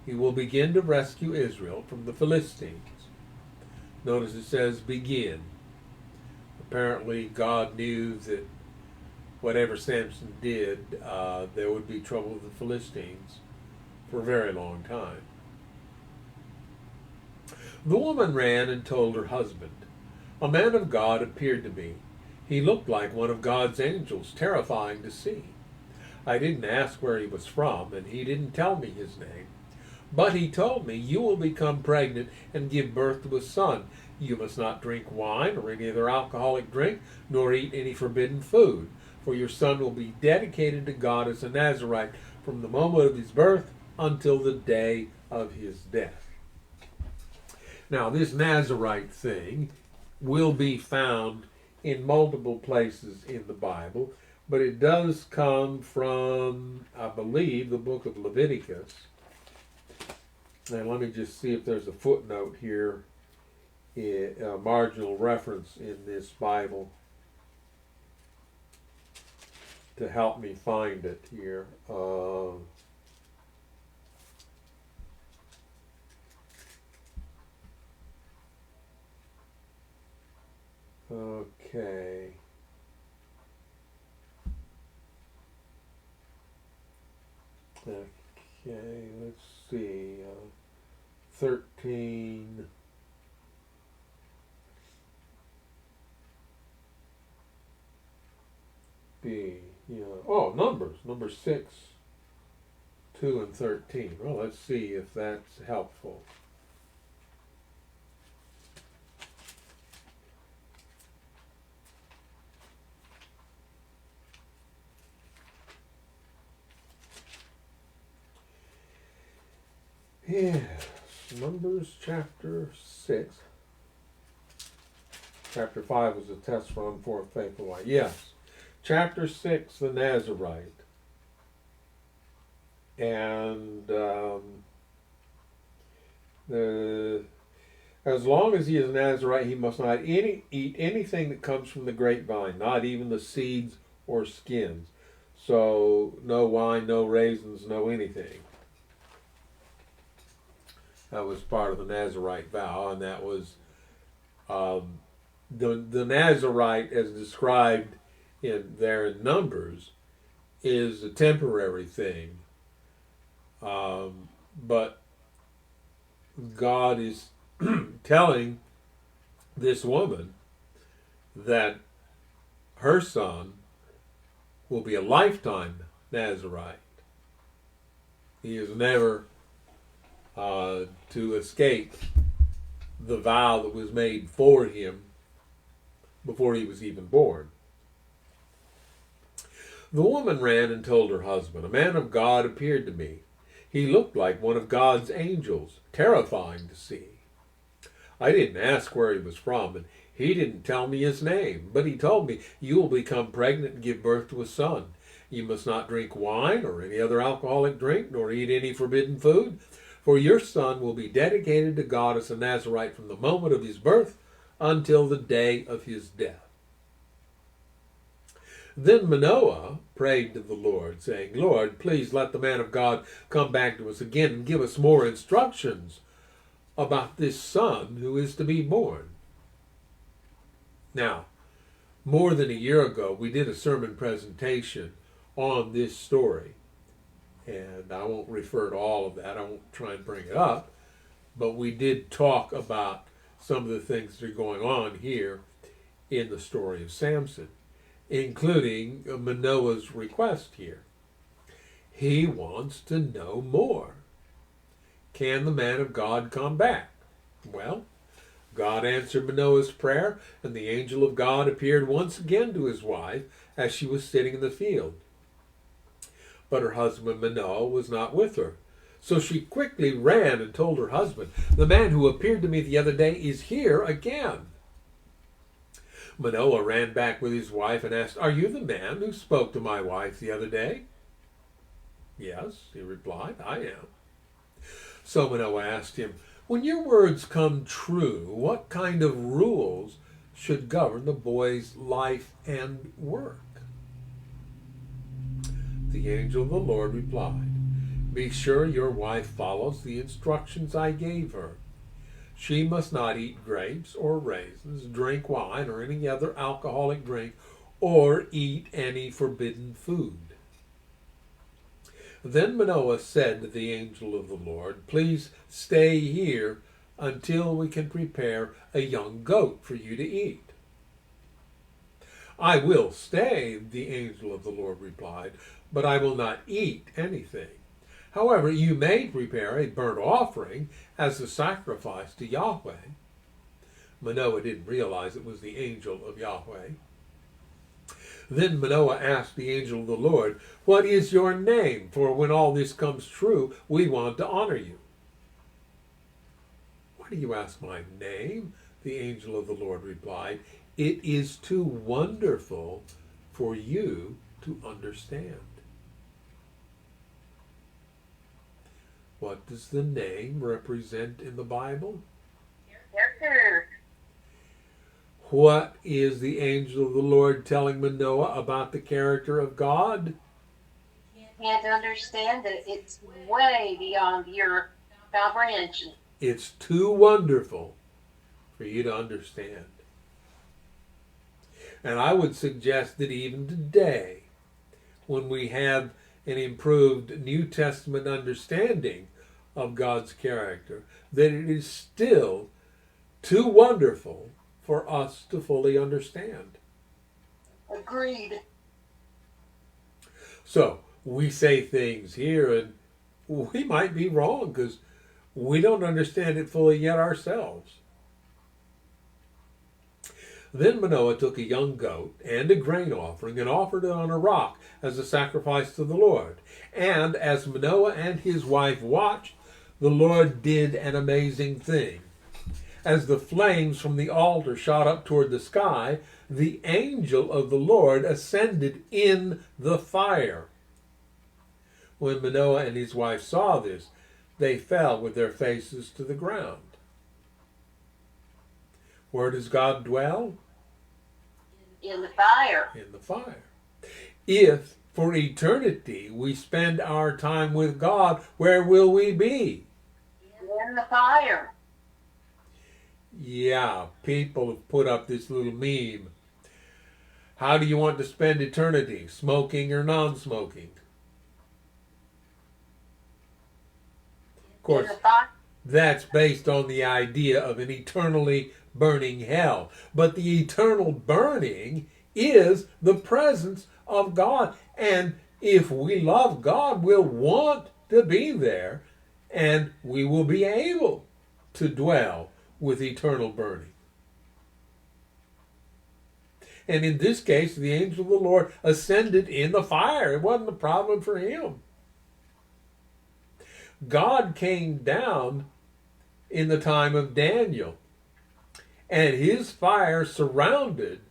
Speaker 1: He will begin to rescue Israel from the Philistines. Notice it says begin. Apparently God knew that whatever Samson did, there would be trouble with the Philistines for a very long time. The woman ran and told her husband, "A man of God appeared to me. He looked like one of God's angels, terrifying to see. I didn't ask where he was from, and he didn't tell me his name. But he told me, 'You will become pregnant and give birth to a son. You must not drink wine or any other alcoholic drink, nor eat any forbidden food. For your son will be dedicated to God as a Nazirite from the moment of his birth until the day of his death.'" Now, this Nazirite thing will be found in multiple places in the Bible, but it does come from, I believe, the book of Leviticus. And let me just see if there's a footnote here, a marginal reference in this Bible to help me find it here. Okay. Okay, let's see. 13. B. Yeah. Oh, Numbers. Number 6, 2, and 13. Well, let's see if that's helpful. Yes, Numbers chapter 6. Chapter 5 was a test for unformed faithful wife. Yes. Chapter 6, the Nazirite. And as long as he is a Nazirite, he must not eat anything that comes from the grapevine, not even the seeds or skins. So no wine, no raisins, no anything. That was part of the Nazirite vow, and that was the Nazirite, as described in Numbers, is a temporary thing. But God is telling this woman that her son will be a lifetime Nazirite. He is never to escape the vow that was made for him before he was even born. The woman ran and told her husband, "A man of God appeared to me. He looked like one of God's angels, terrifying to see. I didn't ask where he was from, and he didn't tell me his name, but he told me, 'You will become pregnant and give birth to a son. You must not drink wine or any other alcoholic drink, nor eat any forbidden food, for your son will be dedicated to God as a Nazarite from the moment of his birth until the day of his death.' Then Manoah prayed to the Lord, saying, 'Lord, please let the man of God come back to us again and give us more instructions about this son who is to be born.'" Now, more than a year ago, we did a sermon presentation on this story. And I won't refer to all of that. I won't try and bring it up. But we did talk about some of the things that are going on here in the story of Samson, including Manoah's request here. He wants to know more. Can the man of God come back? Well, God answered Manoah's prayer, and the angel of God appeared once again to his wife as she was sitting in the field. But her husband Manoah was not with her. So she quickly ran and told her husband, "The man who appeared to me the other day is here again." Manoah ran back with his wife and asked, "Are you the man who spoke to my wife the other day?" "Yes," he replied, "I am." So Manoah asked him, "When your words come true, what kind of rules should govern the boy's life and work?" The angel of the Lord replied, "Be sure your wife follows the instructions I gave her. She must not eat grapes or raisins, drink wine or any other alcoholic drink, or eat any forbidden food." Then Manoah said to the angel of the Lord, "Please stay here until we can prepare a young goat for you to eat." "I will stay," the angel of the Lord replied, "but I will not eat anything. However, you may prepare a burnt offering as a sacrifice to Yahweh." Manoah didn't realize it was the angel of Yahweh. Then Manoah asked the angel of the Lord, "What is your name? For when all this comes true, we want to honor you." "Why do you ask my name?" the angel of the Lord replied. "It is too wonderful for you to understand." What does the name represent in the Bible?
Speaker 2: Character.
Speaker 1: What is the angel of the Lord telling Manoah about the character of God?
Speaker 2: Can't understand it. It's way beyond your comprehension.
Speaker 1: It's too wonderful for you to understand. And I would suggest that even today, when we have an improved New Testament understanding of God's character, that it is still too wonderful for us to fully understand.
Speaker 2: Agreed.
Speaker 1: So we say things here and we might be wrong because we don't understand it fully yet ourselves. Then Manoah took a young goat and a grain offering and offered it on a rock as a sacrifice to the Lord. And as Manoah and his wife watched, the Lord did an amazing thing. As the flames from the altar shot up toward the sky, the angel of the Lord ascended in the fire. When Manoah and his wife saw this, they fell with their faces to the ground. Where does God dwell?
Speaker 2: In the fire.
Speaker 1: In the fire. If for eternity we spend our time with God, where will we be?
Speaker 2: In the fire.
Speaker 1: Yeah, people have put up this little meme. How do you want to spend eternity? Smoking or non-smoking? Of course, that's based on the idea of an eternally burning hell. But the eternal burning is the presence of God. And if we love God, we'll want to be there and we will be able to dwell with eternal burning. And in this case, the angel of the Lord ascended in the fire. It wasn't a problem for him. God came down in the time of Daniel, and his fire surrounded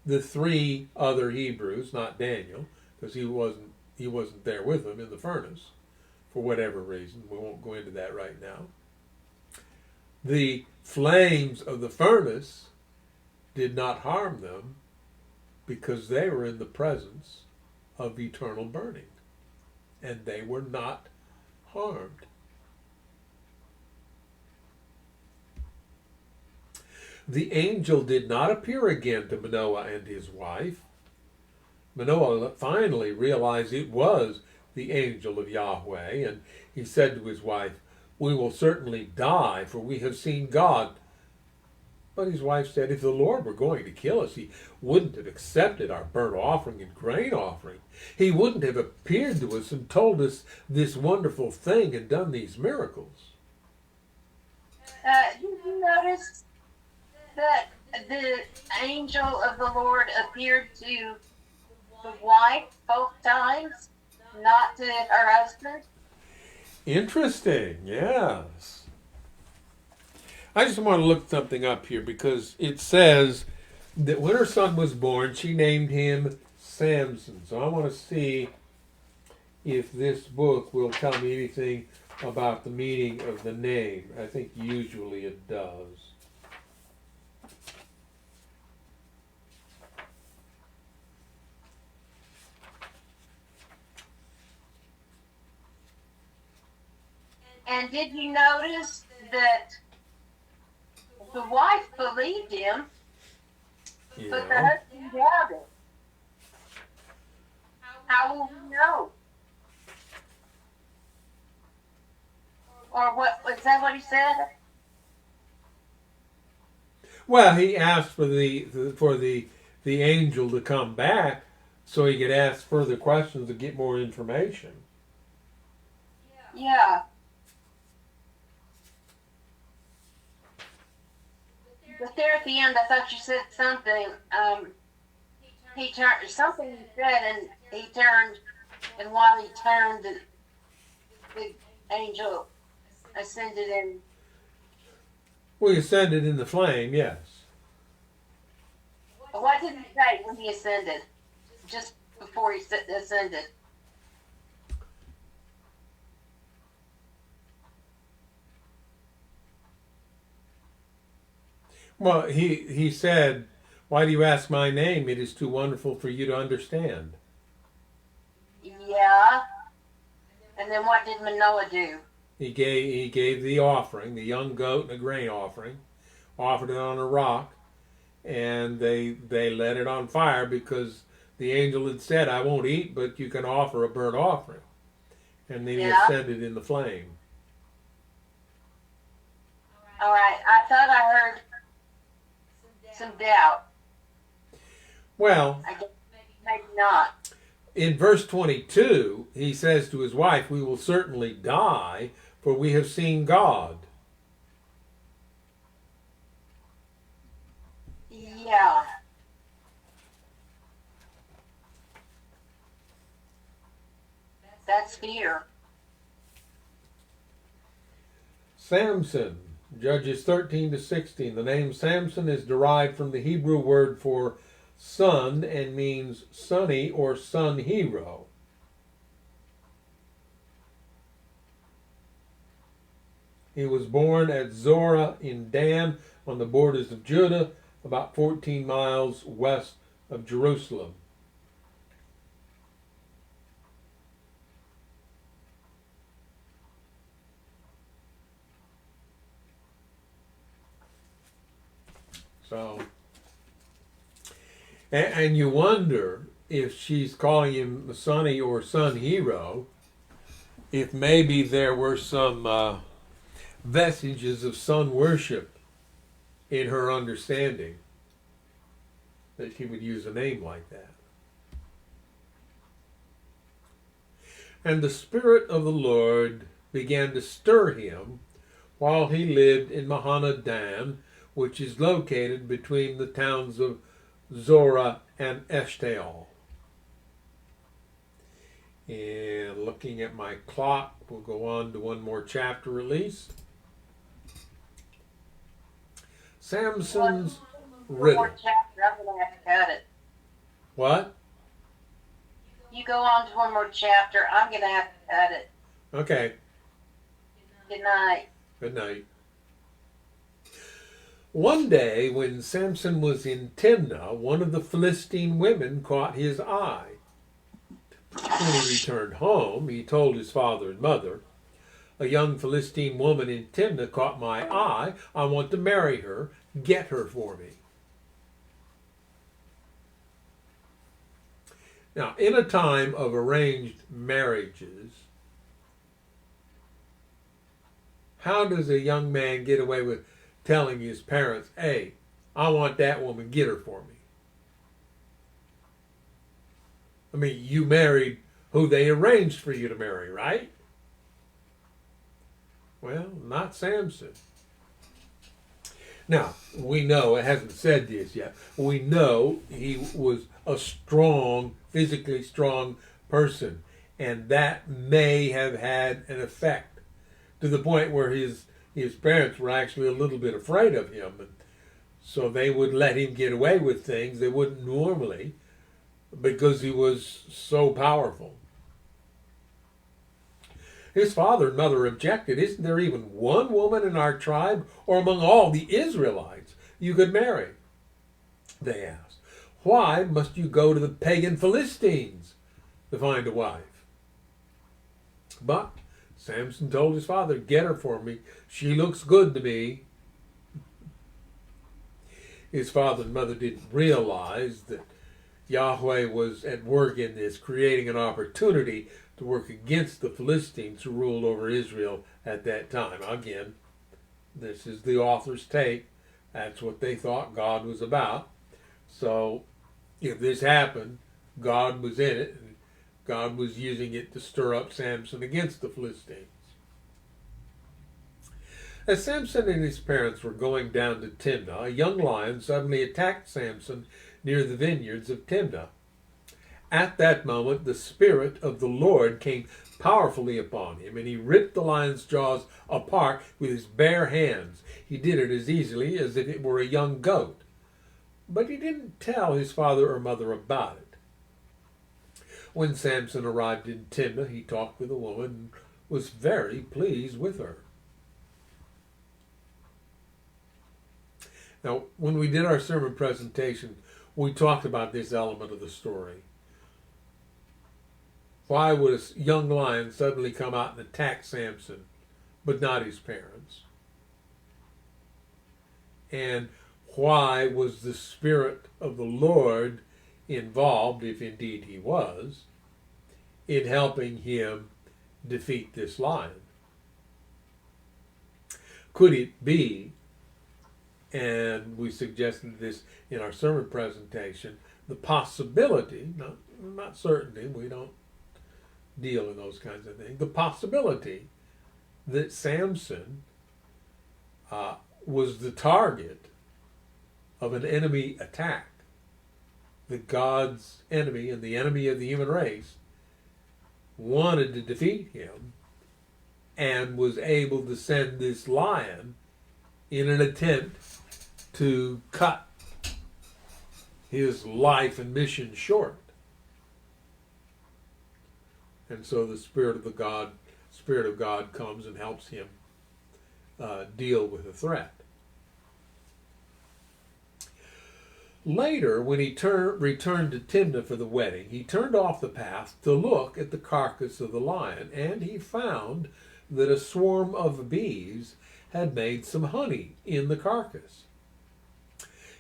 Speaker 1: the three other Hebrews, not Daniel, because he wasn't there with them in the furnace for whatever reason. We won't go into that right now. The flames of the furnace did not harm them because they were in the presence of eternal burning, and they were not harmed. The angel did not appear again to Manoah and his wife. Manoah finally realized it was the angel of Yahweh, and he said to his wife, "We will certainly die, for we have seen God." But his wife said, "If the Lord were going to kill us, he wouldn't have accepted our burnt offering and grain offering. He wouldn't have appeared to us and told us this wonderful thing and done these miracles."
Speaker 2: Did you notice that the angel of the Lord appeared to the wife both times, not to her husband?
Speaker 1: Interesting, yes. I just want to look something up here because it says that when her son was born, she named him Samson. So I want to see if this book will tell me anything about the meaning of the name. I think usually it does.
Speaker 2: And did you notice that the wife believed him, but the
Speaker 1: Yeah.
Speaker 2: husband doubted? How will we know? Or what, was that what he said?
Speaker 1: Well, he asked for the angel to come back so he could ask further questions to get more information.
Speaker 2: Yeah. But there at the end, I thought you said something. He turned, something he said, and he turned, and while he turned, the angel ascended in.
Speaker 1: Well, he ascended in the flame, yes.
Speaker 2: What did he say when he ascended? Just before he ascended.
Speaker 1: Well, he said, "Why do you ask my name? It is too wonderful for you to understand."
Speaker 2: Yeah. And then what did Manoah do?
Speaker 1: He gave the offering, the young goat and a grain offering, offered it on a rock, and they let it on fire because the angel had said, "I won't eat, but you can offer a burnt offering." And then he ascended in the flame.
Speaker 2: All right. I thought I heard some doubt.
Speaker 1: Well,
Speaker 2: I guess maybe not.
Speaker 1: in verse 22, he says to his wife, "We will certainly die, for we have seen God."
Speaker 2: Yeah. That's fear.
Speaker 1: Samson, Judges 13 to 16. The name Samson is derived from the Hebrew word for son and means sunny or sun hero. He was born at Zorah in Dan on the borders of Judah, about 14 miles west of Jerusalem. So, and you wonder if she's calling him Sonny or Sun Hero, if maybe there were some vestiges of sun worship in her understanding that she would use a name like that. And the Spirit of the Lord began to stir him while he lived in Mahanadan, which is located between the towns of Zorah and Eshtaol. And looking at my clock, we'll go on to one more chapter at least. Samson's riddle.
Speaker 2: One more chapter. I'm going to have to cut it.
Speaker 1: What?
Speaker 2: You go on to one more chapter. I'm going to have to cut it.
Speaker 1: Okay.
Speaker 2: Good night.
Speaker 1: Good night. One day when Samson was in Timnah, one of the Philistine women caught his eye. When he returned home, he told his father and mother, "A young Philistine woman in Timnah caught my eye. I want to marry her. Get her for me." Now, in a time of arranged marriages, how does a young man get away with telling his parents, "Hey, I want that woman, get her for me"? I mean, you married who they arranged for you to marry, right? Well, not Samson. Now, we know, it hasn't said this yet, we know he was a strong, physically strong person, and that may have had an effect to the point where his parents were actually a little bit afraid of him, and so they would let him get away with things they wouldn't normally because he was so powerful. His father and mother objected. "Isn't there even one woman in our tribe or among all the Israelites you could marry?" they asked. "Why must you go to the pagan Philistines to find a wife?" But Samson told his father, "Get her for me. She looks good to me." His father and mother didn't realize that Yahweh was at work in this, creating an opportunity to work against the Philistines who ruled over Israel at that time. Again, this is the author's take. That's what they thought God was about. So if this happened, God was in it, and God was using it to stir up Samson against the Philistines. As Samson and his parents were going down to Timnah, a young lion suddenly attacked Samson near the vineyards of Timnah. At that moment, the Spirit of the Lord came powerfully upon him, and he ripped the lion's jaws apart with his bare hands. He did it as easily as if it were a young goat. But he didn't tell his father or mother about it. When Samson arrived in Timnah, he talked with the woman and was very pleased with her. Now, when we did our sermon presentation, we talked about this element of the story. Why would a young lion suddenly come out and attack Samson, but not his parents? And why was the Spirit of the Lord involved, if indeed he was, in helping him defeat this lion? Could it be, and we suggested this in our sermon presentation, the possibility, not certainty, we don't deal in those kinds of things, the possibility that Samson was the target of an enemy attack, that God's enemy and the enemy of the human race wanted to defeat him and was able to send this lion in an attempt to cut his life and mission short. And so the Spirit of God comes and helps him deal with the threat. Later, when he returned to Timnah for the wedding, he turned off the path to look at the carcass of the lion, and he found that a swarm of bees had made some honey in the carcass.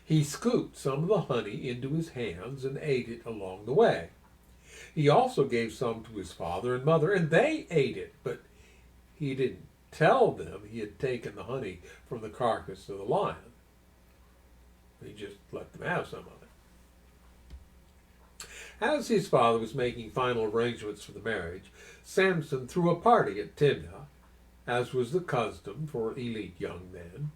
Speaker 1: He scooped some of the honey into his hands and ate it along the way. He also gave some to his father and mother, and they ate it, but he didn't tell them he had taken the honey from the carcass of the lion. He just let them have some of it. As his father was making final arrangements for the marriage, Samson threw a party at Timnah, as was the custom for elite young men.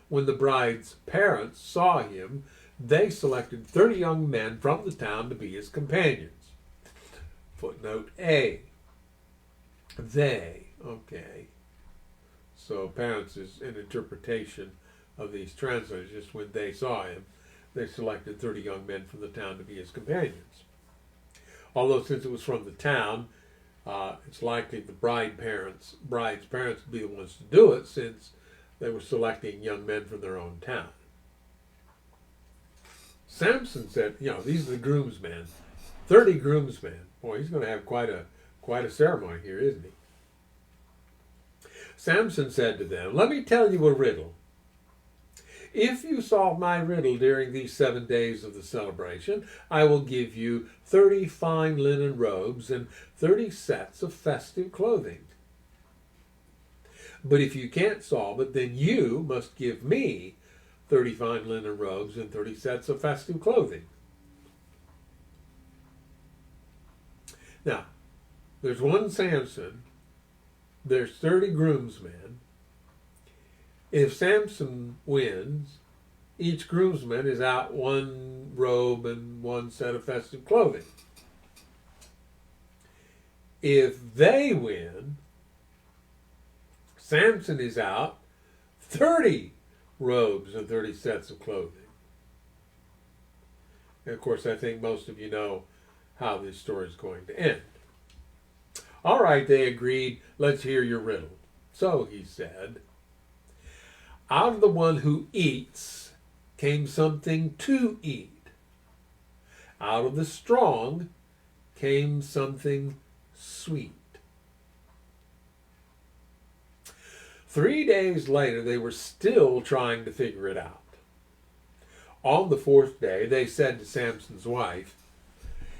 Speaker 1: When the bride's parents saw him, they selected 30 young men from the town to be his companions. Footnote A. They. Okay. So parents is an interpretation of these translators. Just when they saw him, they selected 30 young men from the town to be his companions. Although since it was from the town, it's likely the bride's parents would be the ones to do it, since they were selecting young men from their own town. Samson said, these are the groomsmen, 30 groomsmen. Boy, he's going to have quite a ceremony here, isn't he? Samson said to them, "Let me tell you a riddle. If you solve my riddle during these 7 days of the celebration, I will give you 30 fine linen robes and 30 sets of festive clothing. But if you can't solve it, then you must give me 30 fine linen robes and 30 sets of festive clothing." Now, there's one Samson, there's 30 groomsmen. If Samson wins, each groomsman is out one robe and one set of festive clothing. If they win, Samson is out 30 robes and 30 sets of clothing. And of course, I think most of you know how this story is going to end. All right, they agreed, let's hear your riddle. So he said, "Out of the one who eats came something to eat. Out of the strong came something sweet." 3 days later, they were still trying to figure it out. On the 4th day, they said to Samson's wife,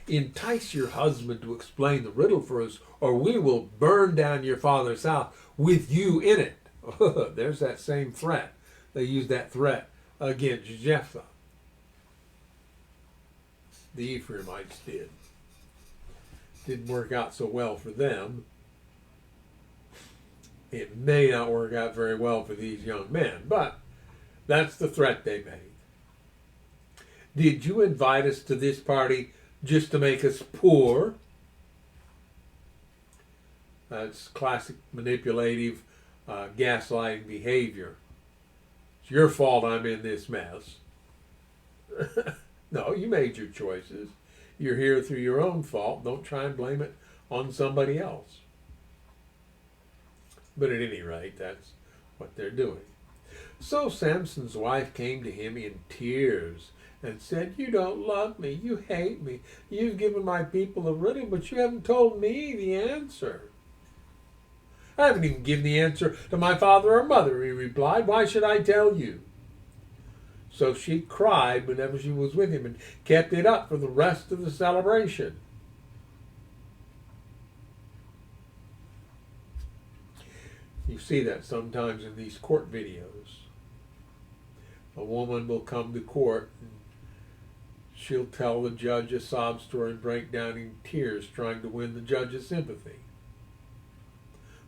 Speaker 1: "Entice your husband to explain the riddle for us, or we will burn down your father's house with you in it." There's that same threat. They used that threat against Jephtha. The Ephraimites did. Didn't work out so well for them. It may not work out very well for these young men, but that's the threat they made. "Did you invite us to this party just to make us poor?" That's classic manipulative, gaslighting behavior. "It's your fault I'm in this mess." No, you made your choices. You're here through your own fault. Don't try and blame it on somebody else. But at any rate, that's what they're doing. So Samson's wife came to him in tears and said, "You don't love me. You hate me. You've given my people a riddle, but you haven't told me the answer." "I haven't even given the answer to my father or mother," he replied. "Why should I tell you?" So she cried whenever she was with him and kept it up for the rest of the celebration. You see that sometimes in these court videos. A woman will come to court and she'll tell the judge a sob story and break down in tears trying to win the judge's sympathy.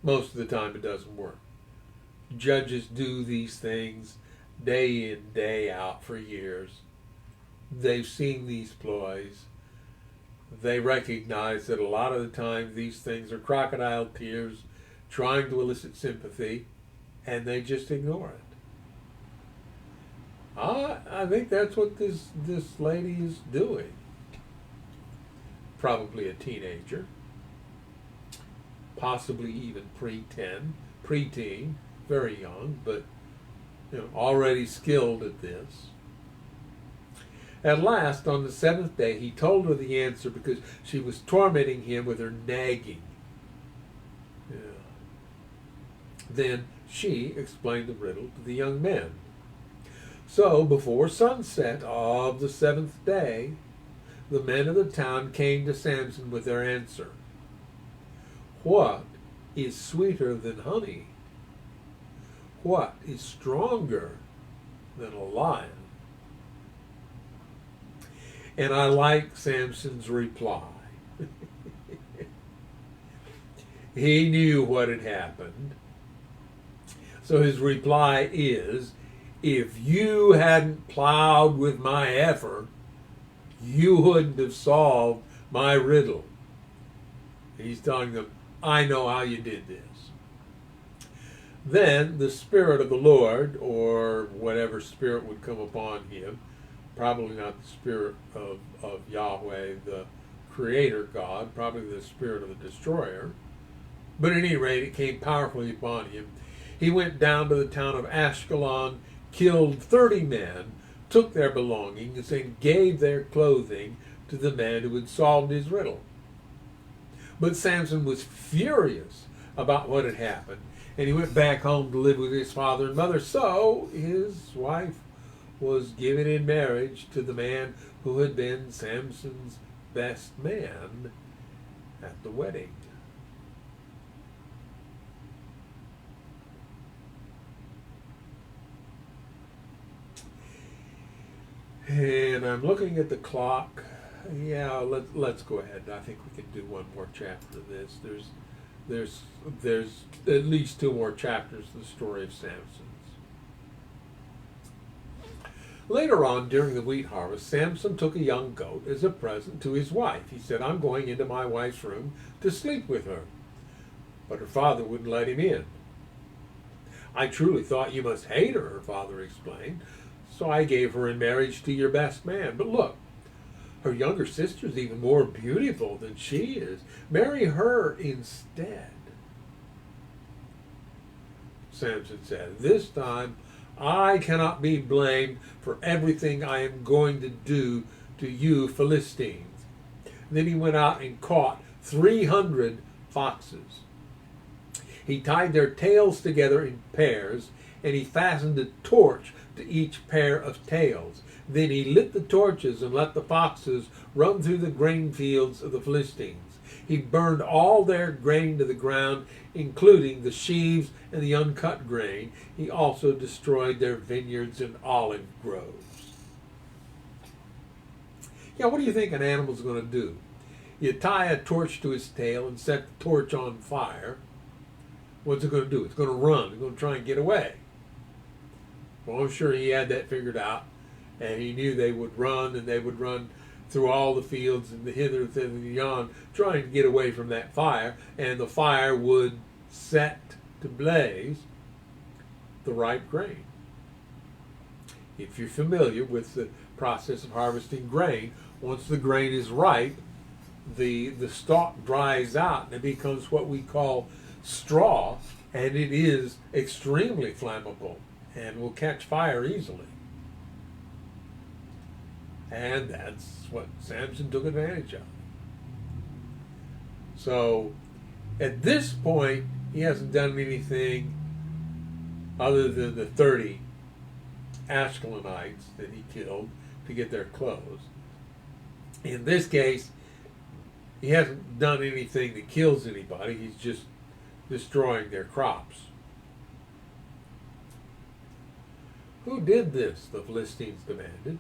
Speaker 1: Most of the time it doesn't work. Judges do these things day in, day out for years. They've seen these ploys. They recognize that a lot of the time these things are crocodile tears trying to elicit sympathy, and they just ignore it. I think that's what this lady is doing. Probably a teenager, possibly even preteen, very young, but already skilled at this. At last, on the 7th day, he told her the answer because she was tormenting him with her nagging. Then she explained the riddle to the young men. So, before sunset of the 7th day, the men of the town came to Samson with their answer. "What is sweeter than honey? What is stronger than a lion?" And I like Samson's reply. He knew what had happened. So his reply is, if you hadn't plowed with my heifer, you wouldn't have solved my riddle. He's telling them, I know how you did this. Then the Spirit of the Lord, or whatever spirit would come upon him, probably not the spirit of Yahweh, the Creator God, probably the spirit of the destroyer, but at any rate, it came powerfully upon him. He went down to the town of Ashkelon, killed 30 men, took their belongings, and gave their clothing to the man who had solved his riddle. But Samson was furious about what had happened, and he went back home to live with his father and mother. So his wife was given in marriage to the man who had been Samson's best man at the wedding. And I'm looking at the clock. Yeah, let's go ahead. I think we can do one more chapter of this. There's at least 2 more chapters of the story of Samson's. Later on, during the wheat harvest, Samson took a young goat as a present to his wife. He said, I'm going into my wife's room to sleep with her. But her father wouldn't let him in. I truly thought you must hate her father explained. So I gave her in marriage to your best man. But look, her younger sister's even more beautiful than she is. Marry her instead. Samson said, this time I cannot be blamed for everything I am going to do to you Philistines. Then he went out and caught 300 foxes. He tied their tails together in pairs, and he fastened a torch to each pair of tails. Then he lit the torches and let the foxes run through the grain fields of the Philistines. He burned all their grain to the ground, including the sheaves and the uncut grain. He also destroyed their vineyards and olive groves. Yeah, what do you think an animal's going to do? You tie a torch to his tail and set the torch on fire. What's it going to do? It's going to run. It's going to try and get away. Well, I'm sure he had that figured out, and he knew they would run, and they would run through all the fields and the hither, thither, and yon, trying to get away from that fire, and the fire would set to blaze the ripe grain. If you're familiar with the process of harvesting grain, once the grain is ripe, the stalk dries out and it becomes what we call straw, and it is extremely flammable and will catch fire easily. And that's what Samson took advantage of. So at this point, he hasn't done anything other than the 30 Ashkelonites that he killed to get their clothes. In this case, he hasn't done anything that kills anybody. He's just destroying their crops. Who did this? The Philistines demanded.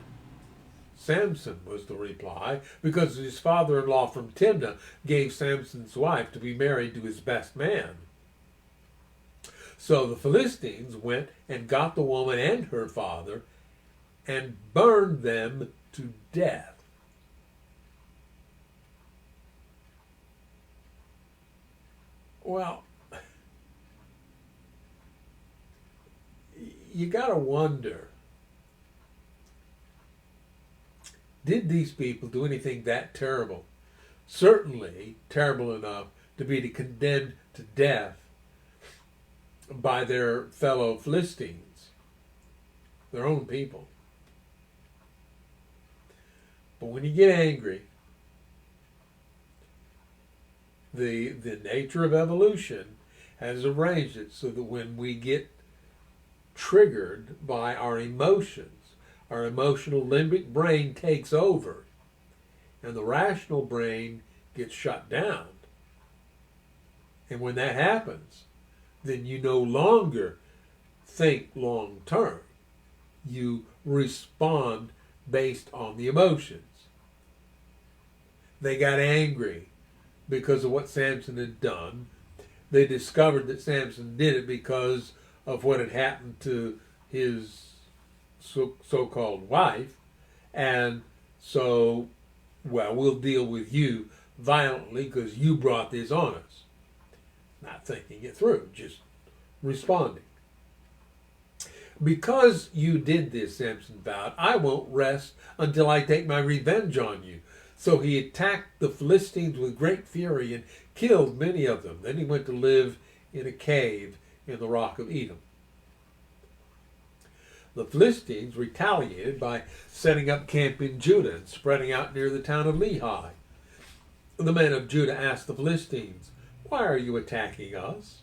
Speaker 1: Samson was the reply, because his father-in-law from Timnah gave Samson's wife to be married to his best man. So the Philistines went and got the woman and her father and burned them to death. Well, you got to wonder, did these people do anything that terrible? Certainly terrible enough to be condemned to death by their fellow Philistines, their own people. But when you get angry, the nature of evolution has arranged it so that when we get triggered by our emotions, our emotional limbic brain takes over and the rational brain gets shut down. And when that happens, then you no longer think long term. You respond based on the emotions. They got angry because of what Samson had done, they discovered that Samson did it because of what had happened to his so-called wife, and so, well, we'll deal with you violently because you brought this on us. Not thinking it through, just responding. Because you did this, Samson vowed, I won't rest until I take my revenge on you. So he attacked the Philistines with great fury and killed many of them. Then he went to live in a cave in the rock of Edom. The Philistines retaliated by setting up camp in Judah and spreading out near the town of Lehi. The men of Judah asked the Philistines, "Why are you attacking us?"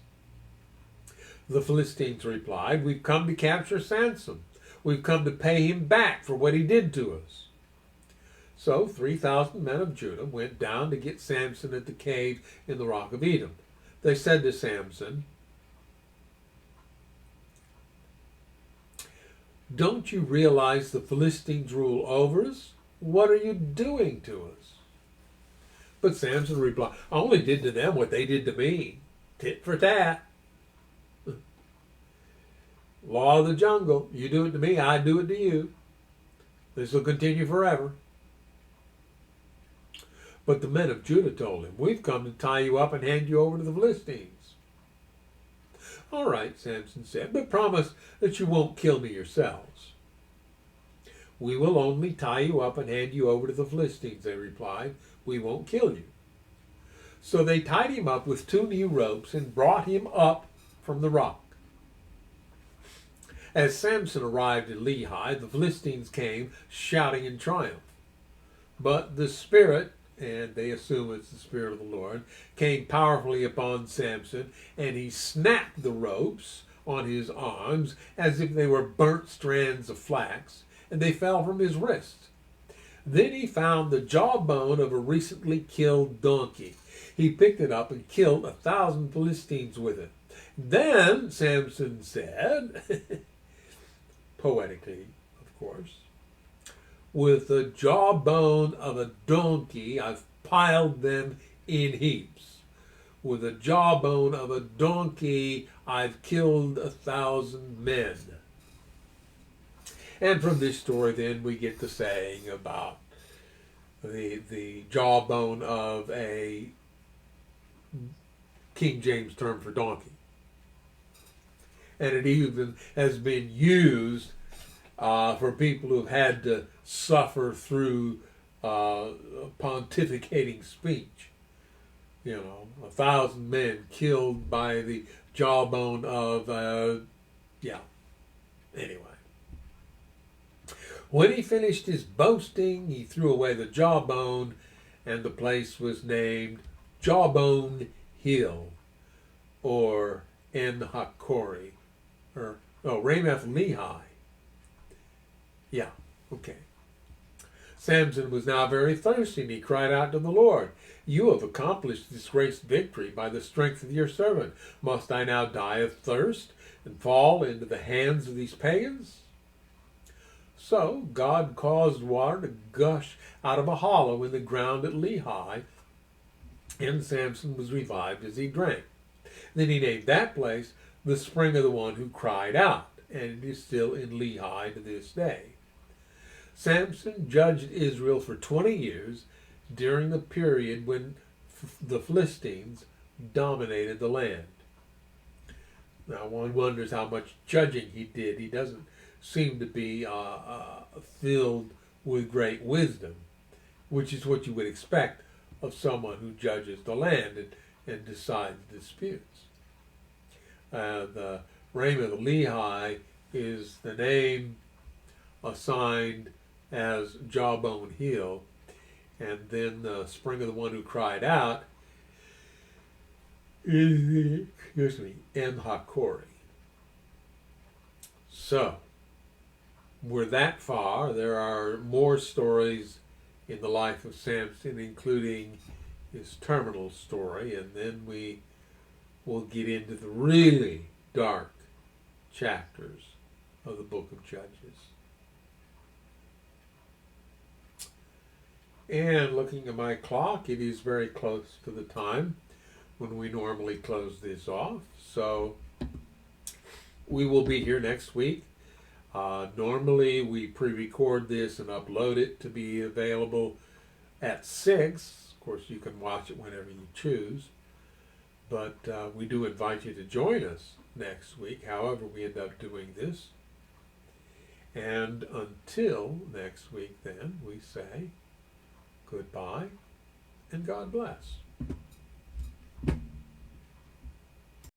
Speaker 1: The Philistines replied, "We've come to capture Samson. We've come to pay him back for what he did to us." So 3,000 men of Judah went down to get Samson at the cave in the rock of Edom. They said to Samson, "Don't you realize the Philistines rule over us? What are you doing to us?" But Samson replied, "I only did to them what they did to me. Tit for tat. Law of the jungle. You do it to me, I do it to you. This will continue forever." But the men of Judah told him, "We've come to tie you up and hand you over to the Philistines." "All right," Samson said, "but promise that you won't kill me yourselves." "We will only tie you up and hand you over to the Philistines," they replied. "We won't kill you." So they tied him up with 2 new ropes and brought him up from the rock. As Samson arrived in Lehi, the Philistines came shouting in triumph. But the Spirit, and they assume it's the Spirit of the Lord, came powerfully upon Samson, and he snapped the ropes on his arms as if they were burnt strands of flax, and they fell from his wrists. Then he found the jawbone of a recently killed donkey. He picked it up and killed 1,000 Philistines with it. Then Samson said, poetically, of course, "With the jawbone of a donkey, I've piled them in heaps. With the jawbone of a donkey, I've killed 1,000 men." And from this story, then, we get the saying about the jawbone of a King James term for donkey. And it even has been used for people who've had to suffer through pontificating speech. 1,000 men killed by the jawbone of, anyway. When he finished his boasting, he threw away the jawbone, and the place was named Jawbone Hill, or En Hakori, or Ramoth Lehi. Yeah, okay. Samson was now very thirsty, and he cried out to the Lord, "You have accomplished this great victory by the strength of your servant. Must I now die of thirst and fall into the hands of these pagans?" So God caused water to gush out of a hollow in the ground at Lehi, and Samson was revived as he drank. Then he named that place the spring of the one who cried out, and it is still in Lehi to this day. Samson judged Israel for 20 years during the period when the Philistines dominated the land. Now one wonders how much judging he did. He doesn't seem to be filled with great wisdom, which is what you would expect of someone who judges the land and decides disputes. The Ramoth Lehi is the name assigned as Jawbone Hill, and then the spring of the one who cried out is, En Hakori. So, we're that far. There are more stories in the life of Samson, including his terminal story, and then we will get into the really dark chapters of the book of Judges. And looking at my clock, it is very close to the time when we normally close this off. So we will be here next week. Normally we pre-record this and upload it to be available at 6. Of course, you can watch it whenever you choose. But we do invite you to join us next week, however we end up doing this. And until next week, then, we say goodbye and God bless.